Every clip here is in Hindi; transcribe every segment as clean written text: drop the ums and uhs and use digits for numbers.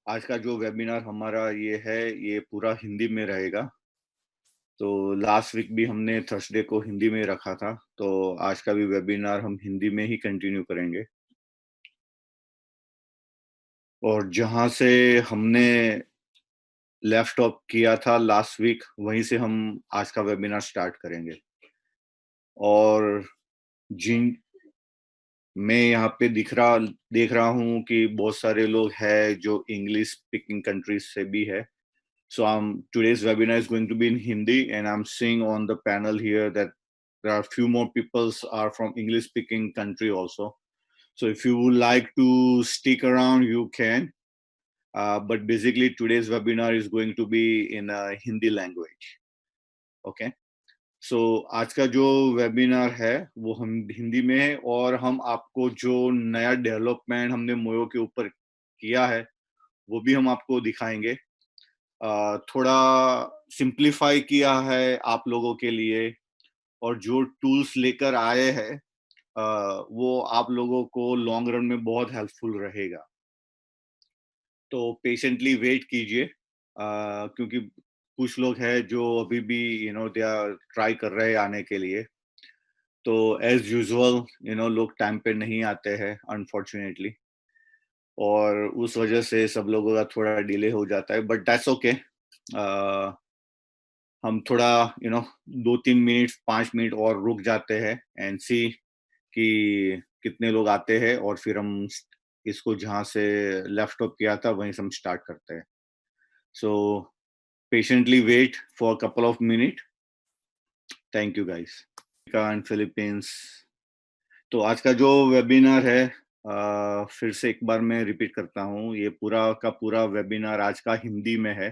आज का जो वेबिनार हमारा ये पूरा हिंदी में रहेगा। तो लास्ट वीक भी हमने थर्सडे को हिंदी में रखा था, तो आज का भी वेबिनार हम हिंदी में ही कंटिन्यू करेंगे। और जहाँ से हमने लेफ्ट ऑफ किया था लास्ट वीक, वहीं से हम आज का वेबिनार स्टार्ट करेंगे। और जिन मैं यहाँ पे देख रहा हूँ कि बहुत सारे लोग हैं जो इंग्लिश स्पीकिंग कंट्रीज से भी है। So today's webinar is going to be in Hindi, and I'm seeing on the panel here that there are a few more peoples are from English-speaking country also. So if you would like to stick around, you can. But basically, today's webinar is going to be in Hindi language. Okay. So आज का जो वेबिनार है वो हम हिंदी में है, और हम आपको जो नया डेवलपमेंट हमने मोयो के ऊपर किया है वो भी हम आपको दिखाएंगे। थोड़ा सिंप्लीफाई किया है आप लोगों के लिए, और जो टूल्स लेकर आए हैं वो आप लोगों को लॉन्ग रन में बहुत हेल्पफुल रहेगा। तो पेशेंटली वेट कीजिए, क्योंकि कुछ लोग हैं जो अभी भी दे आर ट्राई कर रहे हैं आने के लिए। तो एज यूजुअल लोग टाइम पे नहीं आते हैं अनफॉर्चुनेटली, और उस वजह से सब लोगों का थोड़ा डिले हो जाता है, बट दैट्स ओके। हम थोड़ा 2-3 मिनट 5 मिनट और रुक जाते हैं एंड सी कि कितने लोग आते हैं, और फिर हम इसको जहाँ से लेफ्ट ऑफ किया था वहीं से हम स्टार्ट करते हैं। So patiently wait for couple of minute. Thank you guys. And Philippines. तो आज का जो वेबिनार है, फिर से एक बार मैं रिपीट करता हूँ, ये पूरा का पूरा वेबिनार आज का हिंदी में है।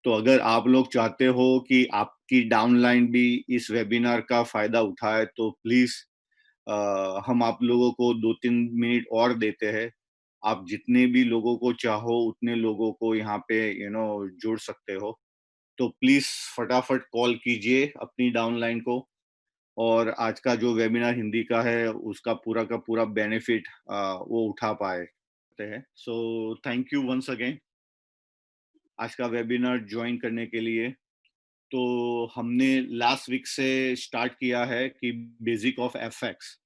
तो अगर आप लोग चाहते हो कि आपकी डाउनलाइन भी इस वेबिनार का फायदा उठाए, तो प्लीज हम आप लोगों को 2-3 मिनट और देते हैं। आप जितने भी लोगों को चाहो उतने लोगों को यहाँ पे जोड़ सकते हो। तो प्लीज फटाफट कॉल कीजिए अपनी डाउनलाइन को, और आज का जो वेबिनार हिंदी का है उसका पूरा का पूरा बेनिफिट वो उठा पाए हैं। So thank you once again आज का वेबिनार ज्वाइन करने के लिए। तो हमने लास्ट वीक से स्टार्ट किया है कि बेसिक ऑफ एफएक्स,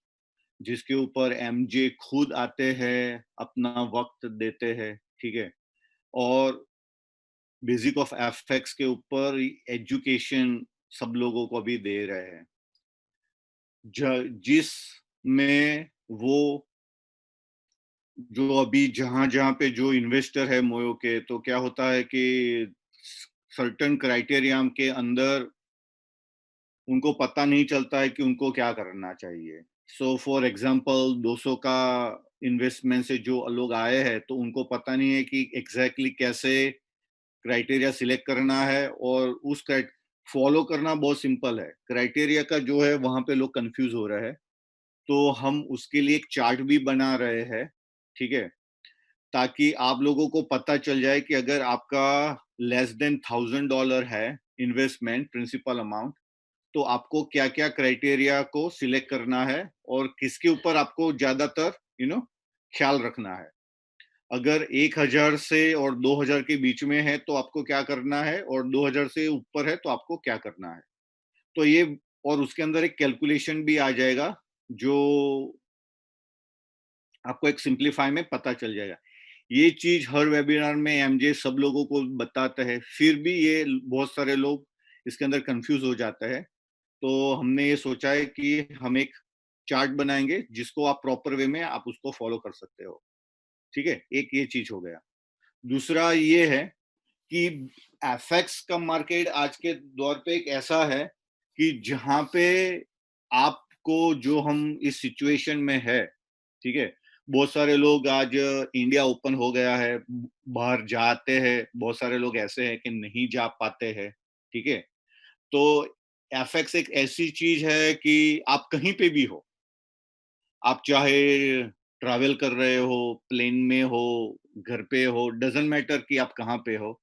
जिसके ऊपर एमजे खुद आते हैं, अपना वक्त देते हैं, ठीक है। और बेसिक ऑफ एफएक्स के ऊपर एजुकेशन सब लोगों को भी दे रहे हैं, जिस में वो जो अभी जहां जहां पे जो इन्वेस्टर है मोयो के, तो क्या होता है कि सर्टेन क्राइटेरिया के अंदर उनको पता नहीं चलता है कि उनको क्या करना चाहिए। सो फॉर एग्जांपल 200 का इन्वेस्टमेंट से जो लोग आए हैं, तो उनको पता नहीं है कि एग्जैक्टली कैसे क्राइटेरिया सिलेक्ट करना है, और उस फॉलो करना बहुत सिंपल है। क्राइटेरिया का जो है वहां पे लोग कंफ्यूज हो रहे हैं। तो हम उसके लिए एक चार्ट भी बना रहे हैं, ठीक है, ताकि आप लोगों को पता चल जाए कि अगर आपका लेस देन $1000 है इन्वेस्टमेंट प्रिंसिपल अमाउंट, तो आपको क्या क्या क्राइटेरिया को सिलेक्ट करना है, और किसके ऊपर आपको ज्यादातर ख्याल रखना है। अगर 1000 से और 2000 के बीच में है तो आपको क्या करना है, और 2000 से ऊपर है तो आपको क्या करना है। तो ये, और उसके अंदर एक कैलकुलेशन भी आ जाएगा जो आपको एक सिंप्लीफाई में पता चल जाएगा। ये चीज हर वेबिनार में एमजे सब लोगों को बताता है, फिर भी ये बहुत सारे लोग इसके अंदर कंफ्यूज हो जाते हैं। तो हमने ये सोचा है कि हम एक चार्ट बनाएंगे जिसको आप प्रॉपर वे में आप उसको फॉलो कर सकते हो, ठीक है। एक ये चीज हो गया। दूसरा ये है कि एफएक्स का मार्केट आज के दौर पे एक ऐसा है कि जहां पे आपको, जो हम इस सिचुएशन में है, ठीक है, बहुत सारे लोग आज इंडिया ओपन हो गया है, बाहर जाते हैं, बहुत सारे लोग ऐसे हैं कि नहीं जा पाते हैं, ठीक है। तो एफएक्स एक ऐसी चीज है कि आप कहीं पे भी हो, आप चाहे ट्रैवल कर रहे हो, प्लेन में हो, घर पे हो, डजंट मैटर कि आप कहाँ पे हो,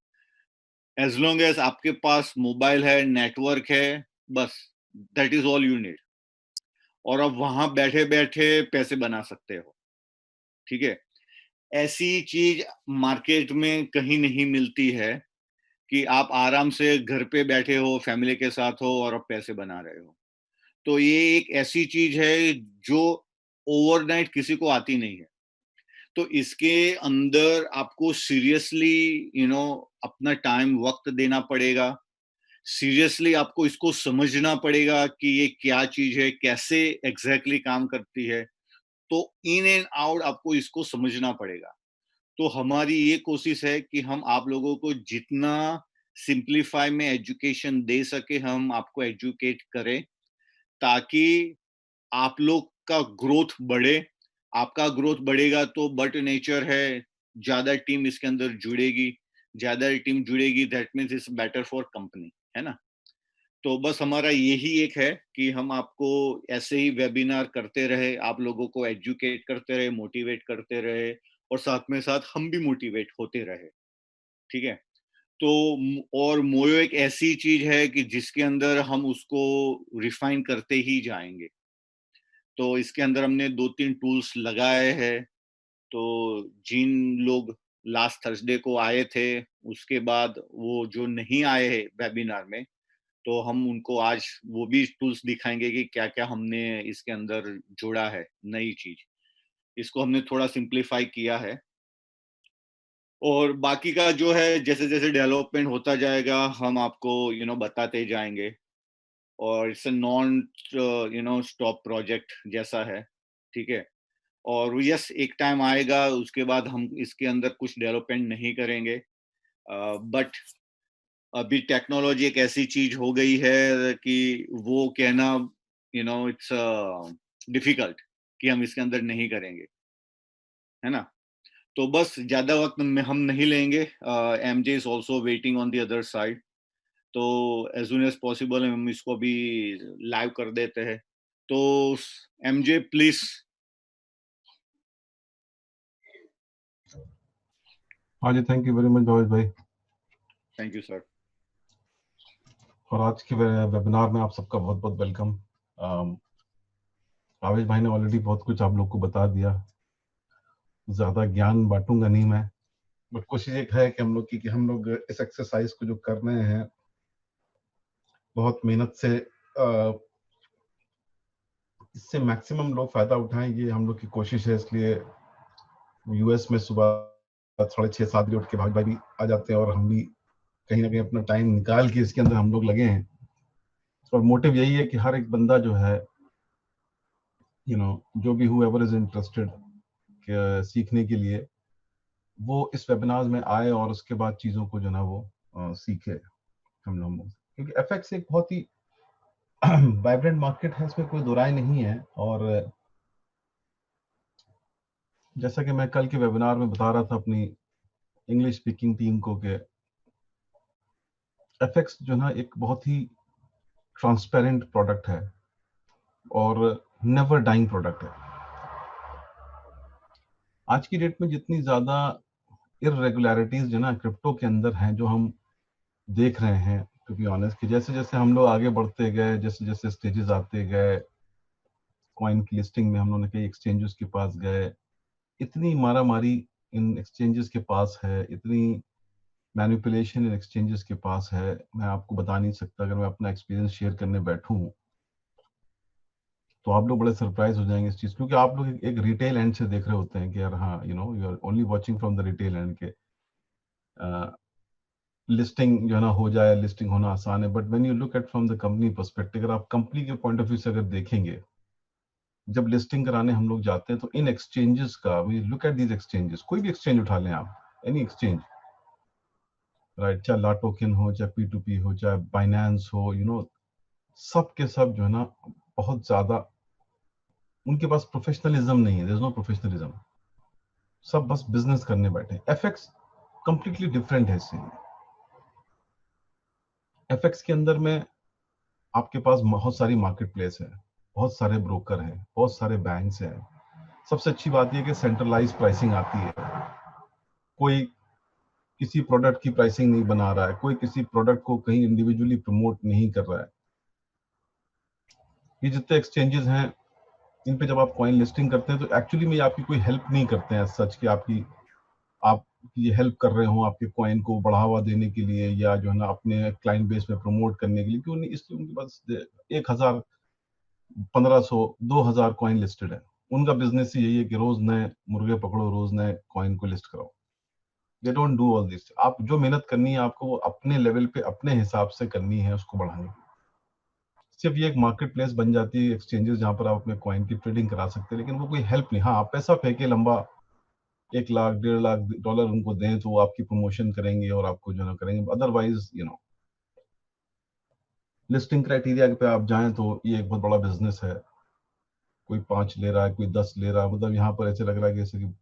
एज लॉन्ग एज आपके पास मोबाइल है, नेटवर्क है, बस that is all you need. और आप वहां बैठे बैठे पैसे बना सकते हो, ठीक है। ऐसी चीज मार्केट में कहीं नहीं मिलती है कि आप आराम से घर पे बैठे हो, फैमिली के साथ हो और आप पैसे बना रहे हो। तो ये एक ऐसी चीज है जो ओवरनाइट किसी को आती नहीं है। तो इसके अंदर आपको सीरियसली अपना टाइम वक्त देना पड़ेगा। सीरियसली आपको इसको समझना पड़ेगा कि ये क्या चीज है, कैसे एग्जैक्टली काम करती है। तो इन एंड आउट आपको इसको समझना पड़ेगा। तो हमारी ये कोशिश है कि हम आप लोगों को जितना सिंप्लीफाई में एजुकेशन दे सके हम आपको एजुकेट करें, ताकि आप लोग का ग्रोथ बढ़े। आपका ग्रोथ बढ़ेगा तो बट नेचर है, ज्यादा टीम इसके अंदर जुड़ेगी। ज्यादा टीम जुड़ेगी, that means it's better for company, है ना। तो बस हमारा यही एक है कि हम आपको ऐसे ही वेबिनार करते रहे, आप लोगों को एजुकेट करते रहे, मोटिवेट करते रहे, और साथ में साथ हम भी मोटिवेट होते रहे। ठीक है। तो और मोयो एक ऐसी चीज है कि जिसके अंदर हम उसको रिफाइन करते ही जाएंगे। तो इसके अंदर हमने 2-3 टूल्स लगाए हैं। तो जिन लोग लास्ट थर्सडे को आए थे, उसके बाद वो जो नहीं आए हैं वेबिनार में, तो हम उनको आज वो भी टूल्स दिखाएंगे कि क्या क्या हमने इसके अंदर जोड़ा है, नई चीज। इसको हमने थोड़ा सिंप्लीफाई किया है। और बाकी का जो है, जैसे जैसे डेवलपमेंट होता जाएगा हम आपको बताते जाएंगे। और इट्स नॉन स्टॉप प्रोजेक्ट जैसा है। ठीक है। और यस, एक टाइम आएगा उसके बाद हम इसके अंदर कुछ डेवलपमेंट नहीं करेंगे। बट अभी टेक्नोलॉजी एक ऐसी चीज हो गई है कि वो कहना इट्स डिफिकल्ट कि हम इसके अंदर नहीं करेंगे, है ना। तो बस ज्यादा वक्त में हम नहीं लेंगे। MJ is also waiting on the other side. तो एज सुन एज पॉसिबल हम इसको भी लाइव कर देते हैं। तो एमजे प्लीज। हाँ जी, thank you very much Bhavesh भाई। Thank you sir. और आज के वेबिनार में आप सबका बहुत बहुत वेलकम। भावेश भाई ने ऑलरेडी बहुत कुछ आप लोग को बता दिया। ज़्यादा ज्ञान बांटूंगा नहीं मैं, बट कोशिश एक है कि हम लोग इस एक्सरसाइज को जो कर रहे हैं बहुत मेहनत से, इससे मैक्सिमम लोग फायदा उठाएं, ये हम लोग की कोशिश है। इसलिए यूएस में सुबह 6:30-7 बजे उठ के भावेश भाई भी आ जाते हैं और हम भी कहीं ना कहीं अपना टाइम निकाल के इसके अंदर हम लोग लगे हैं। और मोटिव यही है कि हर एक बंदा जो है जो भी whoever is interested सीखने के लिए, वो इस वेबिनार में आए और उसके बाद चीजों को जो ना वो सीखे हम लोग। क्योंकि एफएक्स एक बहुत ही वाइब्रेंट मार्केट है, इसमें कोई दो राय नहीं है। और जैसा कि मैं कल के वेबिनार में बता रहा था अपनी इंग्लिश स्पीकिंग टीम को कि एफएक्स जो ना एक बहुत ही ट्रांसपेरेंट प्रोडक्ट है और नेवर डाइंग प्रोडक्ट है। आज की डेट में जितनी ज्यादा इरेगुलरिटीज जो ना क्रिप्टो के अंदर हैं, जो हम देख रहे हैं, टू बी ऑनेस्ट, कि जैसे जैसे हम लोग आगे बढ़ते गए, जैसे जैसे स्टेजेस आते गए, कॉइन की लिस्टिंग में हम लोगों ने कई एक्सचेंजेस के पास गए, इतनी मारा मारी इन एक्सचेंजेस के पास है, इतनी मैनिपुलेशन इन एक्सचेंजेस के पास है, मैं आपको बता नहीं सकता। अगर मैं अपना एक्सपीरियंस शेयर करने बैठूं तो आप लोग बड़े सरप्राइज हो जाएंगे इस चीज, क्योंकि आप लोग एक रिटेल एंड से देख रहे होते हैं कि यार हाँ, you are only watching from the retail end के लिस्टिंग जो है ना हो जाए, लिस्टिंग होना आसान है। But when you look at from the company perspective, अगर आप कंपनी के पॉइंट ऑफ व्यू से अगर देखेंगे, जब लिस्टिंग कराने हम लोग जाते हैं तो इन एक्सचेंजेस का, we look at these exchanges, कोई भी एक्सचेंज उठा लें आप, एनी एक्सचेंज, राइट, चाहे ला टोकन हो, चाहे P2P हो, चाहे बाइनेंस हो, सब के सब जो है ना बहुत ज्यादा, उनके पास प्रोफेशनलिज्म नहीं है, देयर इज नो प्रोफेशनलिज्म, सब बस बिजनेस करने बैठे। एफएक्स कंप्लीटली डिफरेंट है इससे। एफएक्स के अंदर में आपके पास बहुत सारी मार्केट प्लेस है, बहुत सारे ब्रोकर हैं, बहुत सारे बैंक्स हैं। सबसे अच्छी बात यह कि सेंट्रलाइज प्राइसिंग आती है। कोई किसी प्रोडक्ट की प्राइसिंग नहीं बना रहा है, कोई किसी प्रोडक्ट को कहीं इंडिविजुअली प्रमोट नहीं कर रहा है। ये जितने एक्सचेंजेस हैं, इन पे जब आप कॉइन लिस्टिंग करते हैं तो एक्चुअली में आपकी कोई हेल्प नहीं करते हैं सच कि आपकी आप ये हेल्प कर रहे हो आपके कॉइन को बढ़ावा देने के लिए, या जो है ना अपने क्लाइंट बेस में प्रमोट करने के लिए, क्यों नहीं, इसलिए उनके पास 1,000, 1,500, 2,000 कॉइन लिस्टेड है। उनका बिजनेस ही यही है कि रोज नए मुर्गे पकड़ो, रोज नए कॉइन को लिस्ट कराओ। They don't do all this. आप जो मेहनत करनी है आपको वो अपने लेवल पे अपने हिसाब से करनी है उसको बढ़ाने की। सिर्फ ये एक मार्केट प्लेस बन जाती है एक्सचेंजेस जहां पर आप अपने कॉइन की ट्रेडिंग करा सकते हैं, लेकिन वो कोई हेल्प नहीं। हाँ, आप पैसा फेंके लंबा, 1 लाख, 1.5 लाख उनको दें तो वो आपकी प्रमोशन करेंगे और आपको जो ना करेंगे, अदरवाइज लिस्टिंग क्राइटेरिया पे आप जाएं तो ये एक बहुत बड़ा बिजनेस है। कोई 5 ले रहा है, कोई 10 ले रहा है, मतलब यहाँ पर ऐसे लग रहा है कि जैसे कि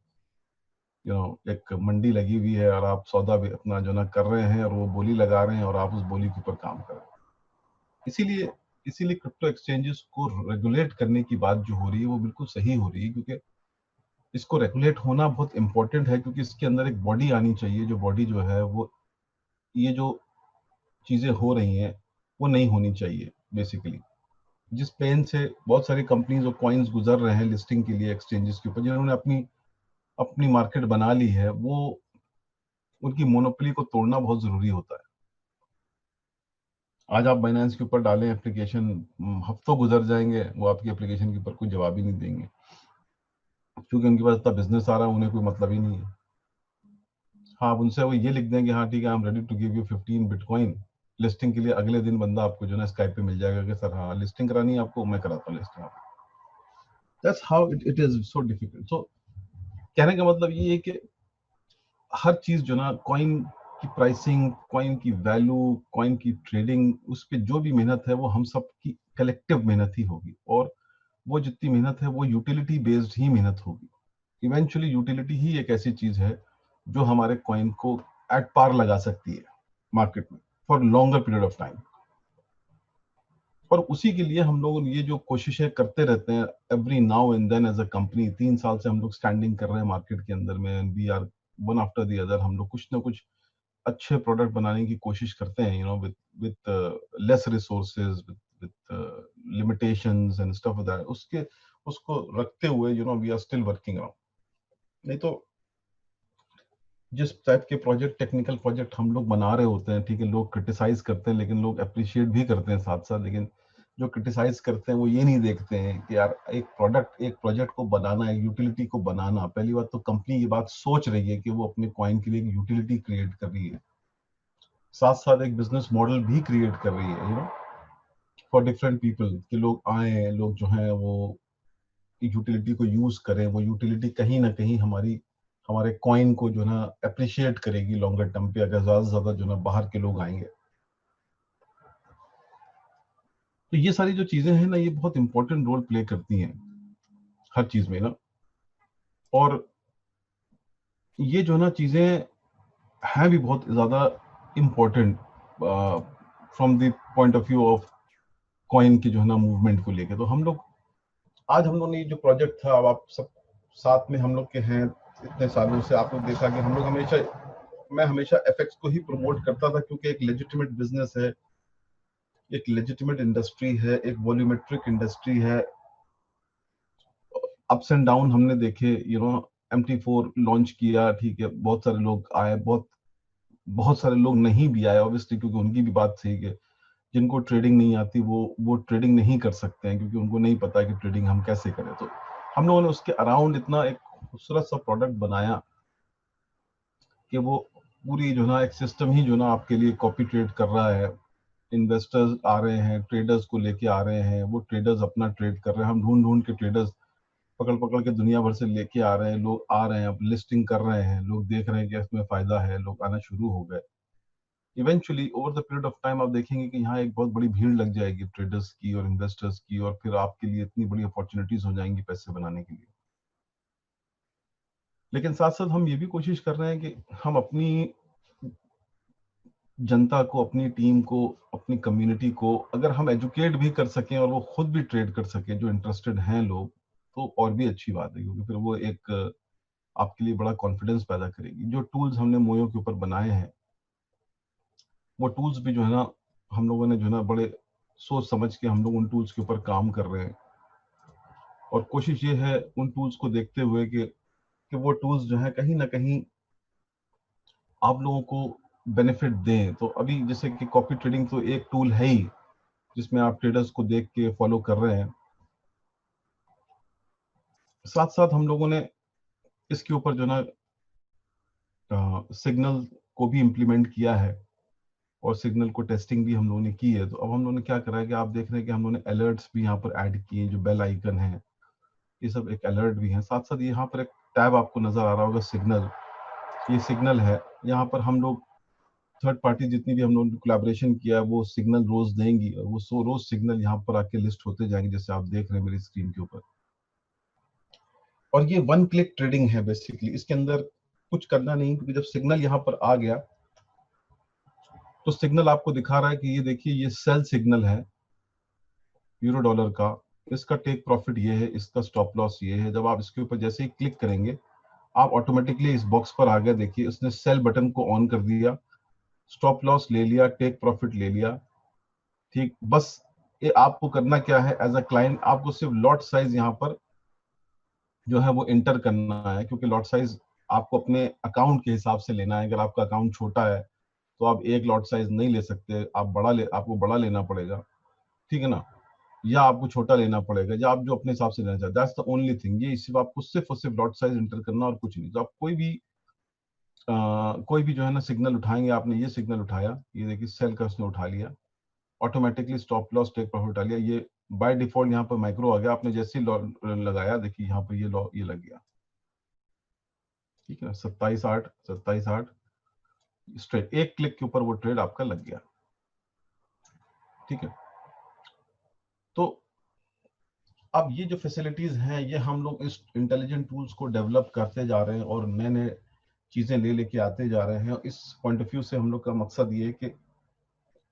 एक मंडी लगी हुई है और आप सौदा भी अपना जो ना कर रहे हैं और वो बोली लगा रहे हैं और आप उस बोली के ऊपर काम कर रहे हैं। इसीलिए इसीलिए क्रिप्टो एक्सचेंजेस को रेगुलेट करने की बात जो हो रही है वो बिल्कुल सही हो रही है, क्योंकि इसको रेगुलेट होना बहुत इंपॉर्टेंट है, क्योंकि इसके अंदर एक बॉडी आनी चाहिए, जो बॉडी जो है वो ये जो चीजें हो रही हैं वो नहीं होनी चाहिए। बेसिकली जिस पेन से बहुत सारी कंपनीज और कॉइन्स गुजर रहे हैं लिस्टिंग के लिए एक्सचेंजेस के ऊपर, जिन्होंने अपनी अपनी मार्केट बना ली है, वो उनकी मोनोपोली को तोड़ना बहुत जरूरी होता है। आज आप बाइनेंस के ऊपर डालें एप्लीकेशन, हफ्तों गुजर जाएंगे, वो आपकी एप्लीकेशन के ऊपर कोई जवाब ही नहीं देंगे, क्योंकि उनके पास इतना बिजनेस आ रहा है, उन्हें कोई मतलब ही नहीं है। हाँ, आप उनसे वो ये लिख देंगे, हाँ ठीक है, I am ready to give you 15 bitcoin listing के लिए, अगले दिन बंदा आपको जो है ना स्काइप पे मिल जाएगा कि सर हाँ लिस्टिंग करानी है आपको, मैं कराता हूँ लिस्टिंग आपको। That's how it is so difficult. So कहने का मतलब ये है कि हर चीज जो ना कॉइन की प्राइसिंग, कॉइन की वैल्यू, कॉइन की ट्रेडिंग, उस पर जो भी मेहनत है वो हम सब की कलेक्टिव मेहनत ही होगी, और वो जितनी मेहनत है वो यूटिलिटी बेस्ड ही मेहनत होगी। इवेंचुअली यूटिलिटी ही एक ऐसी चीज है जो हमारे कॉइन को एट पार लगा सकती है मार्केट में for longer period of time. और उसी के लिए हम लोग ये जो कोशिशें करते रहते हैं every now and then as a company, 3 साल से हम लोग स्टैंडिंग कर रहे हैं मार्केट के अंदर में, we are one after the other, हम लोग कुछ ना कुछ अच्छे प्रोडक्ट बनाने की कोशिश करते हैं, with with less resources, with limitations and stuff that, उसके उसको रखते हुए we are still working on. नहीं तो जिस टाइप के प्रोजेक्ट, टेक्निकल प्रोजेक्ट हम लोग बना रहे होते हैं, ठीक है, लोग क्रिटिसाइज करते हैं लेकिन लोग अप्रिशिएट भी करते हैं साथ साथ, लेकिन जो क्रिटिसाइज करते हैं वो ये नहीं देखते हैं कि यार एक प्रोडक्ट, एक प्रोजेक्ट को बनाना, एक यूटिलिटी को बनाना, पहली बात तो कंपनी ये बात सोच रही है कि वो अपने कॉइन के लिए एक यूटिलिटी क्रिएट कर रही है, साथ साथ एक बिजनेस मॉडल भी क्रिएट कर रही है फॉर डिफरेंट पीपल, कि लोग आए, लोग जो है वो यूटिलिटी को यूज करें, वो यूटिलिटी कहीं ना कहीं हमारे कॉइन को जो ना अप्रिशिएट करेगी लॉन्गर टर्म पे, अगर ज्यादा से ज्यादा जो ना बाहर के लोग आएंगे। तो ये सारी जो चीजें हैं ना, ये बहुत इंपॉर्टेंट रोल प्ले करती हैं हर चीज में ना। और ये जो ना चीजें हैं भी बहुत ज्यादा important from the point of view of coin की जो है ना मूवमेंट को लेके। तो हम लोग आज हम लोग ने ये जो प्रोजेक्ट था, अब आप सब साथ में हम लोग के हैं इतने सालों से, आप लोग देखा कि हम लोग हमेशा, मैं हमेशा एफएक्स को ही प्रमोट करता था, क्योंकि एक लेजिटिमेट बिजनेस है, एक लेजिटिमेट इंडस्ट्री है, एक वॉल्यूमेट्रिक इंडस्ट्री है। अप्स एंड डाउन हमने देखे, MT4 लॉन्च किया, ठीक है, बहुत सारे लोग आए, बहुत बहुत सारे लोग नहीं भी आए ऑब्वियसली, क्योंकि उनकी भी बात सही है, जिनको ट्रेडिंग नहीं आती वो ट्रेडिंग नहीं कर सकते हैं, क्योंकि उनको नहीं पता कि ट्रेडिंग हम कैसे करें। तो हम लोगों ने उसके अराउंड इतना एक खूबसूरत सा प्रोडक्ट बनाया कि वो पूरी जो ना एक सिस्टम ही जो ना आपके लिए कॉपी ट्रेड कर रहा है। इन्वेस्टर्स आ रहे हैं, ट्रेडर्स को लेके आ रहे हैं, वो ट्रेडर्स अपना ट्रेड कर रहे हैं, हम ढूंढ ढूंढ के ट्रेडर्स पकड़ पकड़ के दुनिया भर से लेके आ रहे हैं, लोग आ रहे हैं, अब लिस्टिंग कर रहे हैं, लोग देख रहे हैं कि इसमें फायदा है, लोग आना शुरू हो गए। Eventually over the period of time आप देखेंगे कि यहाँ एक बहुत बड़ी भीड़ लग जाएगी ट्रेडर्स की और इन्वेस्टर्स की, और फिर आपके लिए इतनी बड़ी अपॉर्चुनिटीज हो जाएंगी पैसे बनाने के लिए। लेकिन साथ साथ हम ये भी कोशिश कर रहे हैं कि हम अपनी जनता को, अपनी टीम को, अपनी कम्युनिटी को अगर हम एजुकेट भी कर सकें और वो खुद भी ट्रेड कर सकें, जो इंटरेस्टेड हैं लोग, तो और भी अच्छी बात है, क्योंकि फिर वो एक आपके लिए बड़ा कॉन्फिडेंस पैदा करेगी। जो टूल्स हमने मोयो के ऊपर बनाए हैं, वो टूल्स भी जो है ना हम लोगों ने जो है ना बड़े सोच समझ के हम लोग उन टूल्स के ऊपर काम कर रहे हैं, और कोशिश ये है उन टूल्स को देखते हुए कि वो टूल्स जो है कहीं ना कहीं आप लोगों को बेनिफिट दें। तो अभी जैसे कि कॉपी ट्रेडिंग तो एक टूल है ही जिसमें आप ट्रेडर्स को देख के फॉलो कर रहे हैं। साथ साथ हम लोगों ने इसके ऊपर जो ना सिग्नल को भी इम्प्लीमेंट किया है और सिग्नल को टेस्टिंग भी हम लोगों ने की है। तो अब हम लोगों ने क्या करा है कि आप देख रहे हैं कि हम लोगों ने अलर्ट्स भी यहाँ पर ऐड किए हैं, जो बेल आइकन है ये सब एक अलर्ट भी है। साथ साथ यहाँ पर एक टैब आपको नजर आ रहा होगा सिग्नल, ये सिग्नल है। यहाँ पर हम लोग थर्ड पार्टी जितनी भी हम लोगों ने कोलैबोरेशन किया है वो सिग्नल रोज देंगी और वो रोज सिग्नल यहाँ पर आके लिस्ट होते जाएंगे, जैसे आप देख रहे हैं मेरी स्क्रीन के ऊपर। और ये वन क्लिक ट्रेडिंग है बेसिकली, इसके अंदर कुछ करना नहीं, क्योंकि जब सिग्नल यहाँ पर आ गया तो सिग्नल आपको दिखा रहा है कि ये देखिए ये सेल सिग्नल है यूरो डॉलर का, इसका टेक प्रॉफिट ये है, इसका स्टॉप लॉस ये है। जब आप इसके ऊपर जैसे ही क्लिक करेंगे आप ऑटोमेटिकली इस बॉक्स पर आ गए, देखिए इसने सेल बटन को ऑन कर दिया, स्टॉप लॉस ले लिया, टेक प्रॉफिट ले लिया। ठीक, बस ये आपको करना क्या है एज अ क्लाइंट, आपको सिर्फ लॉट साइज यहाँ पर जो है वो एंटर करना है, क्योंकि लॉट साइज आपको अपने अकाउंट के हिसाब से लेना है। अगर आपका अकाउंट छोटा है तो आप एक लॉट साइज नहीं ले सकते, आप आपको बड़ा लेना पड़ेगा, ठीक है ना, या आपको छोटा लेना पड़ेगा, या आप जो अपने हिसाब से लेना चाहते हैं। दैट्स द ओनली थिंग, ये सिर्फ आपको सिर्फ और सिर्फ लॉट साइज एंटर करना और कुछ नहीं। तो आप कोई भी जो है ना सिग्नल उठाएंगे, आपने ये सिग्नल उठाया, ये देखिए सेल का उसने उठा लिया, automatically stop loss take profit उठा लिया, ये बाय डिफॉल्ट यहाँ पर माइक्रो आ गया। आपने जैसे ही लगाया देखिए यहाँ पर ये लग गया, ठीक है ना, 27.8 स्ट्रेट, एक क्लिक के ऊपर वो ट्रेड आपका लग गया, ठीक है। तो अब ये जो फैसिलिटीज हैं ये हम लोग इस इंटेलिजेंट टूल्स को डेवलप करते जा रहे हैं और नए नए चीजें लेके आते जा रहे हैं। इस पॉइंट ऑफ व्यू से हम लोग का मकसद ये है कि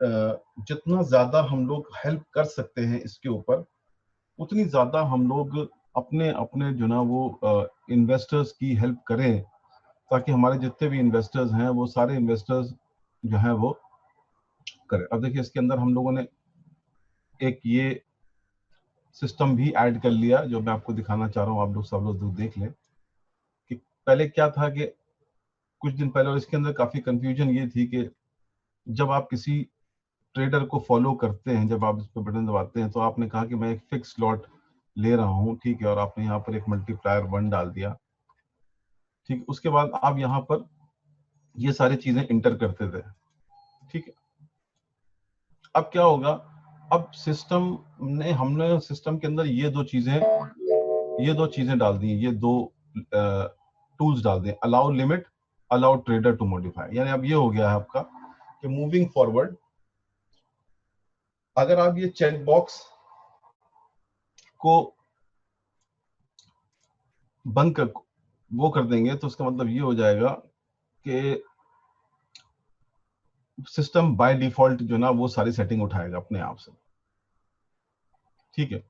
जितना ज्यादा हम लोग हेल्प कर सकते हैं इसके ऊपर, उतनी ज्यादा हम लोग अपने अपने जो ना वो इन्वेस्टर्स की हेल्प करें, ताकि हमारे जितने भी इन्वेस्टर्स हैं वो सारे इन्वेस्टर्स जो हैं वो करें। अब देखिए इसके अंदर हम लोगों ने एक ये सिस्टम भी ऐड कर लिया जो मैं आपको दिखाना चाह रहा हूँ, आप लोग सब लोग देख लें कि पहले क्या था कि कुछ दिन पहले, और इसके अंदर काफी कंफ्यूजन ये थी कि जब आप किसी ट्रेडर को फॉलो करते हैं, जब आप इस पर बटन दबाते हैं तो आपने कहा कि मैं एक फिक्स लॉट ले रहा हूँ, ठीक है, और आपने यहाँ पर एक मल्टीप्लायर 1 डाल दिया, ठीक। उसके बाद आप यहाँ पर ये सारी चीजें इंटर करते थे, ठीक है। अब क्या होगा, अब सिस्टम ने, हमने सिस्टम के अंदर ये दो चीजें डाल दी, ये दो टूल्स डाल दिए, allow limit, allow trader to modify. यानी अब ये हो गया है आपका कि मूविंग फॉरवर्ड अगर आप ये चेक बॉक्स को बंद कर वो कर देंगे तो उसका मतलब ये हो जाएगा कि सिस्टम बाय डिफॉल्ट जो ना वो सारी सेटिंग उठाएगा अपने आप से, ठीक है।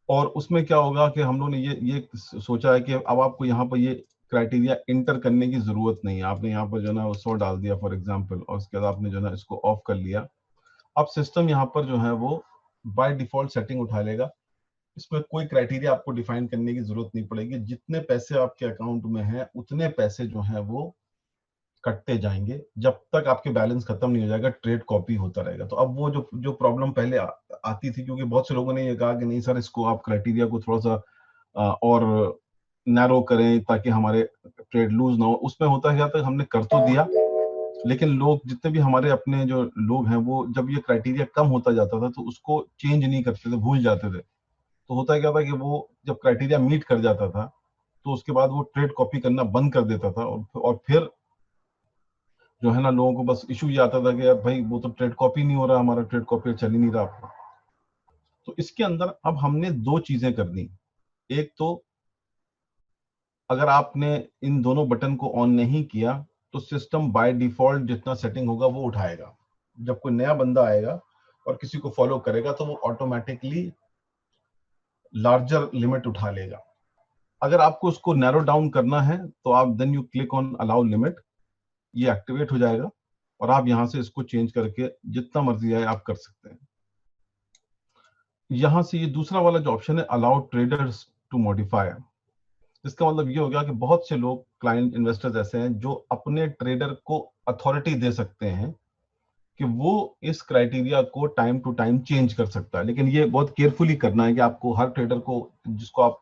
और उसमें क्या होगा कि हम लोगों ने ये सोचा है कि अब आपको यहाँ पर ये क्राइटेरिया इंटर करने की जरूरत नहीं है। आपने यहाँ पर जो ना 100 डाल दिया फॉर एग्जांपल, और उसके बाद आपने जो ना इसको ऑफ कर लिया। अब सिस्टम यहाँ पर जो है वो बाय डिफॉल्ट सेटिंग उठा लेगा, इसमें कोई क्राइटेरिया आपको डिफाइन करने की जरूरत नहीं पड़ेगी। जितने पैसे आपके अकाउंट में हैं उतने पैसे जो हैं वो कटते जाएंगे जब तक आपके बैलेंस खत्म नहीं हो जाएगा, ट्रेड कॉपी होता रहेगा। तो अब वो जो जो प्रॉब्लम पहले आती थी, क्योंकि बहुत से लोगों ने ये कहा कि नहीं सर इसको आप क्राइटेरिया को थोड़ा सा और नैरो करें ताकि हमारे ट्रेड लूज ना हो। उसमें होता क्या था, हमने कर तो दिया, लेकिन लोग जितने भी हमारे अपने जो लोग हैं वो जब ये क्राइटेरिया कम होता जाता था तो उसको चेंज नहीं करते थे, भूल जाते थे। तो होता क्या था कि वो जब क्राइटेरिया मीट कर जाता था तो उसके बाद वो ट्रेड कॉपी करना बंद कर देता था, और फिर जो है ना लोगों को बस इशू ये आता था कि यार भाई वो तो ट्रेड कॉपी नहीं हो रहा, हमारा ट्रेड कॉपी चल ही नहीं रहा आपका। तो इसके अंदर अब हमने दो चीजें करनी। एक तो अगर आपने इन दोनों बटन को ऑन नहीं किया तो सिस्टम बाय डिफॉल्ट जितना सेटिंग होगा वो उठाएगा। जब कोई नया बंदा आएगा और किसी को फॉलो करेगा तो वो ऑटोमेटिकली लार्जर लिमिट उठा लेगा। अगर आपको उसको नैरो डाउन करना है तो आप then you click on allow limit, ये एक्टिवेट हो जाएगा और आप यहां से इसको चेंज करके जितना मर्जी आए आप कर सकते हैं। यहां से ये दूसरा वाला जो ऑप्शन है अलाउ ट्रेडर्स टू मॉडिफाई, इसका मतलब ये हो गया कि बहुत से लोग क्लाइंट इन्वेस्टर्स ऐसे हैं जो अपने ट्रेडर को अथॉरिटी दे सकते हैं कि वो इस क्राइटेरिया को टाइम टू टाइम चेंज कर सकता है। लेकिन ये बहुत केयरफुली करना है कि आपको हर ट्रेडर को, जिसको आप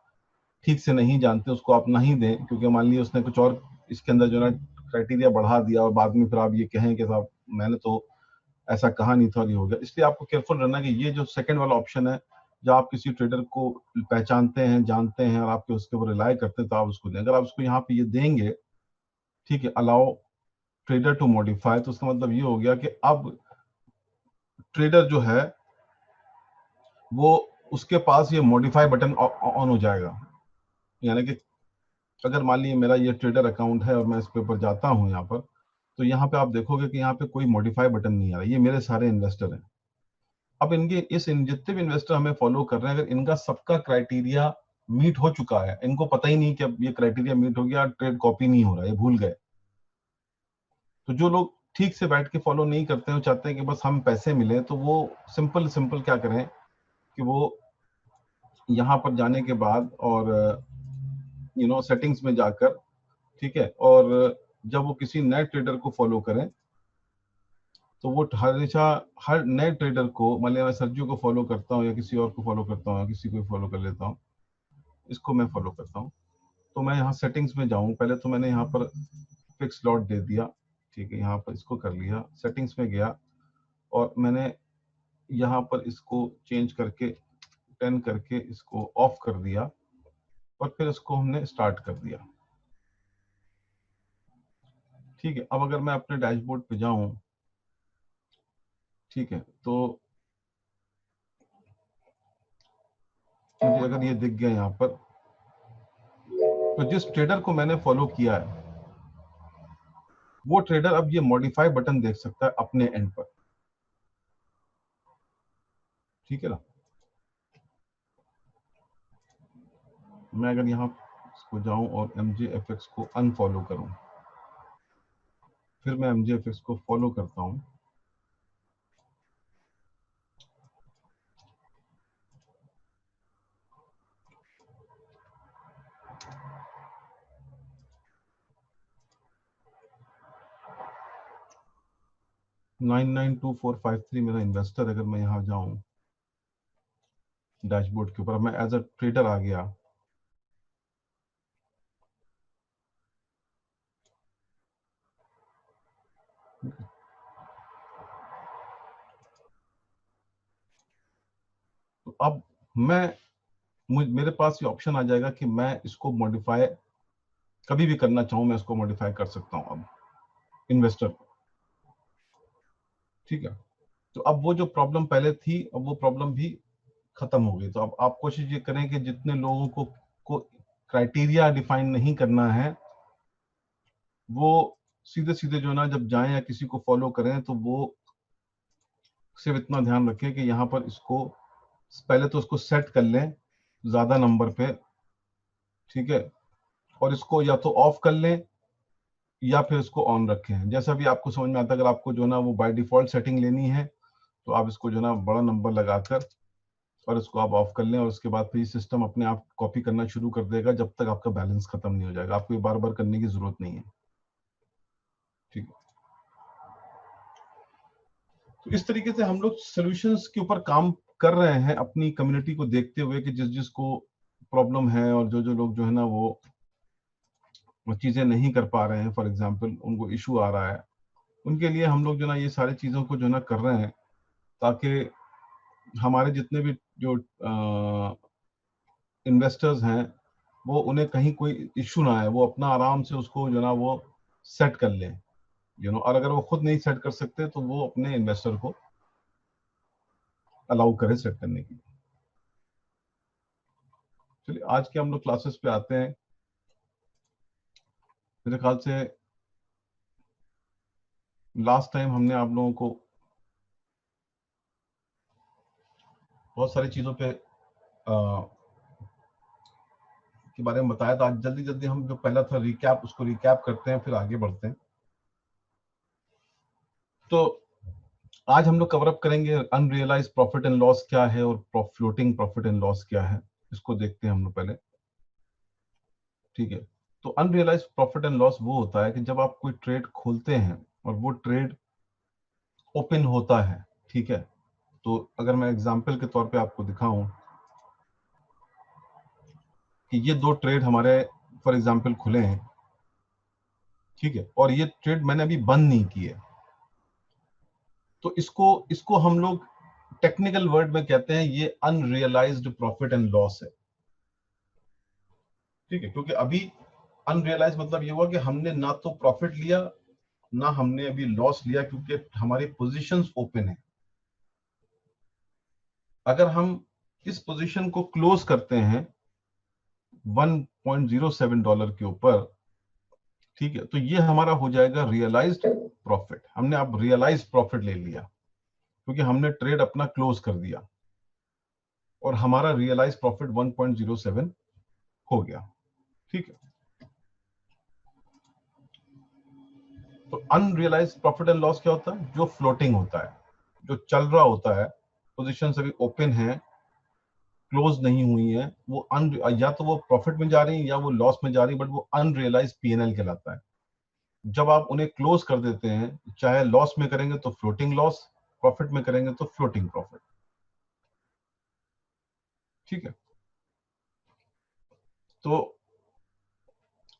ठीक से नहीं जानते, उसको आप नहीं दें, क्योंकि मान लीजिए उसने कुछ और इसके अंदर जो है क्राइटेरिया बढ़ा दिया और बाद में फिर आप ये कहें कि साहब मैंने तो ऐसा कहा नहीं था और ये हो गया। इसलिए आपको केयरफुल रहना कि ये जो सेकंड वाला ऑप्शन है, जब आप किसी ट्रेडर को पहचानते हैं, जानते हैं और आपके उसके ऊपर रिलाई करते हैं, तो आप उसको दें। अगर आप उसको यहाँ पे ये देंगे, ठीक है, अलाउ ट्रेडर टू मॉडिफाई, तो उसका मतलब ये हो गया कि अब ट्रेडर जो है वो, उसके पास ये मॉडिफाई बटन ऑन हो जाएगा। यानी कि अगर मान लीजिए मेरा ये ट्रेडर अकाउंट है और मैं इस पे ऊपर जाता हूँ यहाँ पर, तो यहाँ पे आप देखोगे कि यहाँ पे कोई मॉडिफाई बटन नहीं आ रहा। ये मेरे सारे इन्वेस्टर हैं। अब इनके जितने भी इन्वेस्टर हमें फॉलो कर रहे हैं, अगर इनका सबका क्राइटेरिया मीट हो चुका है, इनको पता ही नहीं कि अब ये क्राइटेरिया मीट हो गया, ट्रेड कॉपी नहीं हो रहा है, ये भूल गए। तो जो लोग ठीक से बैठ के फॉलो नहीं करते हैं, चाहते हैं कि बस हम पैसे मिले, तो वो सिंपल सिंपल क्या करें कि वो यहाँ पर जाने के बाद और सेटिंग्स में जाकर, ठीक है, और जब वो किसी नए ट्रेडर को फॉलो करें, तो वो हमेशा हर नए ट्रेडर को, मान लिया मैं सर्जियो को फॉलो करता हूँ या किसी और को फॉलो करता हूँ या किसी को फॉलो कर लेता हूँ, इसको मैं फॉलो करता हूँ, तो मैं यहाँ सेटिंग्स में जाऊँ। पहले तो मैंने यहाँ पर फिक्स लॉट दे दिया, ठीक है, यहाँ पर इसको कर लिया, सेटिंग्स में गया और मैंने यहाँ पर इसको चेंज करके 10 करके इसको ऑफ कर दिया और फिर इसको हमने स्टार्ट कर दिया। ठीक है, अब अगर मैं अपने डैशबोर्ड पे जाऊं, ठीक है, तो मुझे अगर ये दिख गया यहाँ पर, तो जिस ट्रेडर को मैंने फॉलो किया है वो ट्रेडर अब ये मॉडिफाई बटन देख सकता है अपने एंड पर। ठीक है ना। मैं अगर यहाँ इसको जाऊं और MJFX को अनफॉलो करूं, फिर मैं MJFX को फॉलो करता हूं, $992,453 मेरा इन्वेस्टर। अगर मैं यहाँ जाऊं डैशबोर्ड के ऊपर, मैं एज अ ट्रेडर आ गया, तो अब मेरे पास ये ऑप्शन आ जाएगा कि मैं इसको मॉडिफाई कभी भी करना चाहूं, मैं इसको मॉडिफाई कर सकता हूं अब इन्वेस्टर को। ठीक है, तो अब वो जो प्रॉब्लम पहले थी, अब वो प्रॉब्लम भी खत्म हो गई। तो अब आप कोशिश ये करें कि जितने लोगों को क्राइटेरिया डिफाइन नहीं करना है, वो सीधे सीधे जो ना जब जाएं या किसी को फॉलो करें, तो वो सिर्फ इतना ध्यान रखें कि यहाँ पर इसको पहले तो उसको सेट कर लें ज्यादा नंबर पे, ठीक है, और इसको या तो ऑफ कर लें या फिर इसको ऑन रखें, जैसा भी आपको समझ में आता है। अगर आपको जो ना वो बाय डिफॉल्ट सेटिंग लेनी है, तो आप इसको जो ना बड़ा नंबर लगाकर और इसको आप ऑफ कर लें, और उसके बाद फिर सिस्टम अपने आप कॉपी करना शुरू कर देगा जब तक आपका बैलेंस खत्म नहीं हो जाएगा। आपको ये बार बार करने की जरूरत नहीं है। ठीक है, तो इस तरीके से हम लोग सॉल्यूशंस के ऊपर काम कर रहे हैं अपनी कम्युनिटी को देखते हुए कि जिस जिसको प्रॉब्लम है और जो जो लोग जो है ना वो चीजें नहीं कर पा रहे हैं, फॉर एग्जांपल उनको इशू आ रहा है, उनके लिए हम लोग जो ना ये सारी चीजों को जो ना कर रहे हैं, ताकि हमारे जितने भी जो इन्वेस्टर्स हैं, वो उन्हें कहीं कोई इश्यू ना आए, वो अपना आराम से उसको जो ना वो सेट कर लें, और अगर वो खुद नहीं सेट कर सकते तो वो अपने इन्वेस्टर को अलाउ करें सेट करने की। चलिए आज के हम लोग क्लासेस पे आते हैं। मेरे ख्याल से लास्ट टाइम हमने आप लोगों को बहुत सारी चीजों पे के बारे में बताया था। आज जल्दी जल्दी हम जो पहला था रिकैप, उसको रिकैप करते हैं, फिर आगे बढ़ते हैं। तो आज हम लोग कवर अप करेंगे अनरियलाइज प्रॉफिट एंड लॉस क्या है और फ्लोटिंग प्रॉफिट एंड लॉस क्या है, इसको देखते हैं हम लोग पहले। ठीक है। तो अनरियलाइज्ड प्रॉफिट एंड लॉस वो होता है कि जब आप कोई ट्रेड खोलते हैं और वो ट्रेड ओपन होता है, ठीक है। तो अगर मैं एग्जांपल के तौर पे आपको दिखाऊं कि ये दो ट्रेड हमारे फॉर एग्जांपल खुले हैं, ठीक है, और ये ट्रेड मैंने अभी बंद नहीं किए, तो इसको इसको हम लोग टेक्निकल वर्ड में कहते हैं ये अनरियलाइज्ड प्रॉफिट एंड लॉस है, ठीक है। क्योंकि अभी अनरियलाइज मतलब ये हुआ कि हमने ना तो प्रॉफिट लिया ना हमने अभी लॉस लिया, क्योंकि हमारी पोजीशंस ओपन है। अगर हम इस पोजीशन को क्लोज करते हैं $1.07 के ऊपर, ठीक है, तो ये हमारा हो जाएगा रियलाइज्ड प्रॉफिट। हमने अब रियलाइज्ड प्रॉफिट ले लिया क्योंकि हमने ट्रेड अपना क्लोज कर दिया और हमारा रियलाइज्ड प्रॉफिट 1.07 हो गया, ठीक है। तो अनरियलाइज्ड प्रॉफिट एंड लॉस क्या होता है? जो फ्लोटिंग होता है, जो चल रहा होता है, पोजीशन अभी ओपन है, क्लोज नहीं हुई है, वो या तो वो प्रॉफिट में जा रही है या वो लॉस में जा रही है, बट वो अनरियलाइज्ड पीएनएल कहलाता है। जब आप उन्हें क्लोज कर देते हैं, चाहे लॉस में करेंगे तो फ्लोटिंग लॉस, प्रॉफिट में करेंगे तो फ्लोटिंग प्रॉफिट, ठीक है। तो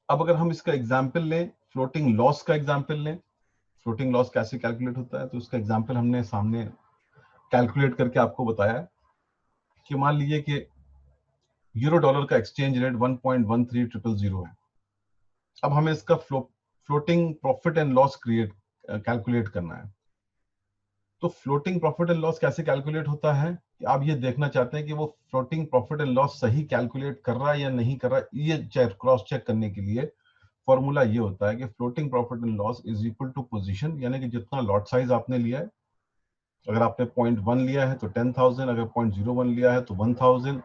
अब अगर हम इसका एग्जाम्पल लें, फ्लोटिंग लॉस का एग्जाम्पल लें, फ्लोटिंग लॉस कैसे कैलकुलेट होता है, तो उसका एग्जाम्पल हमने सामने कैलकुलेट करके आपको बताया कि मान लीजिए कि यूरो डॉलर का एक्सचेंज रेट 1.13000 है। अब हमें इसका floating profit and loss calculate करना है। तो फ्लोटिंग प्रॉफिट एंड लॉस कैसे कैलकुलेट होता है कि आप ये देखना चाहते हैं कि वो फ्लोटिंग प्रॉफिट एंड लॉस सही कैलकुलेट कर रहा है या नहीं कर रहा है, ये क्रॉस चेक करने के लिए फॉर्मूला ये होता है कि floating profit and loss is equal to position, यानी कि जितना लॉट साइज आपने लिया है, अगर आपने 0.1 लिया है तो 10,000, अगर 0.01 लिया है तो 1,000,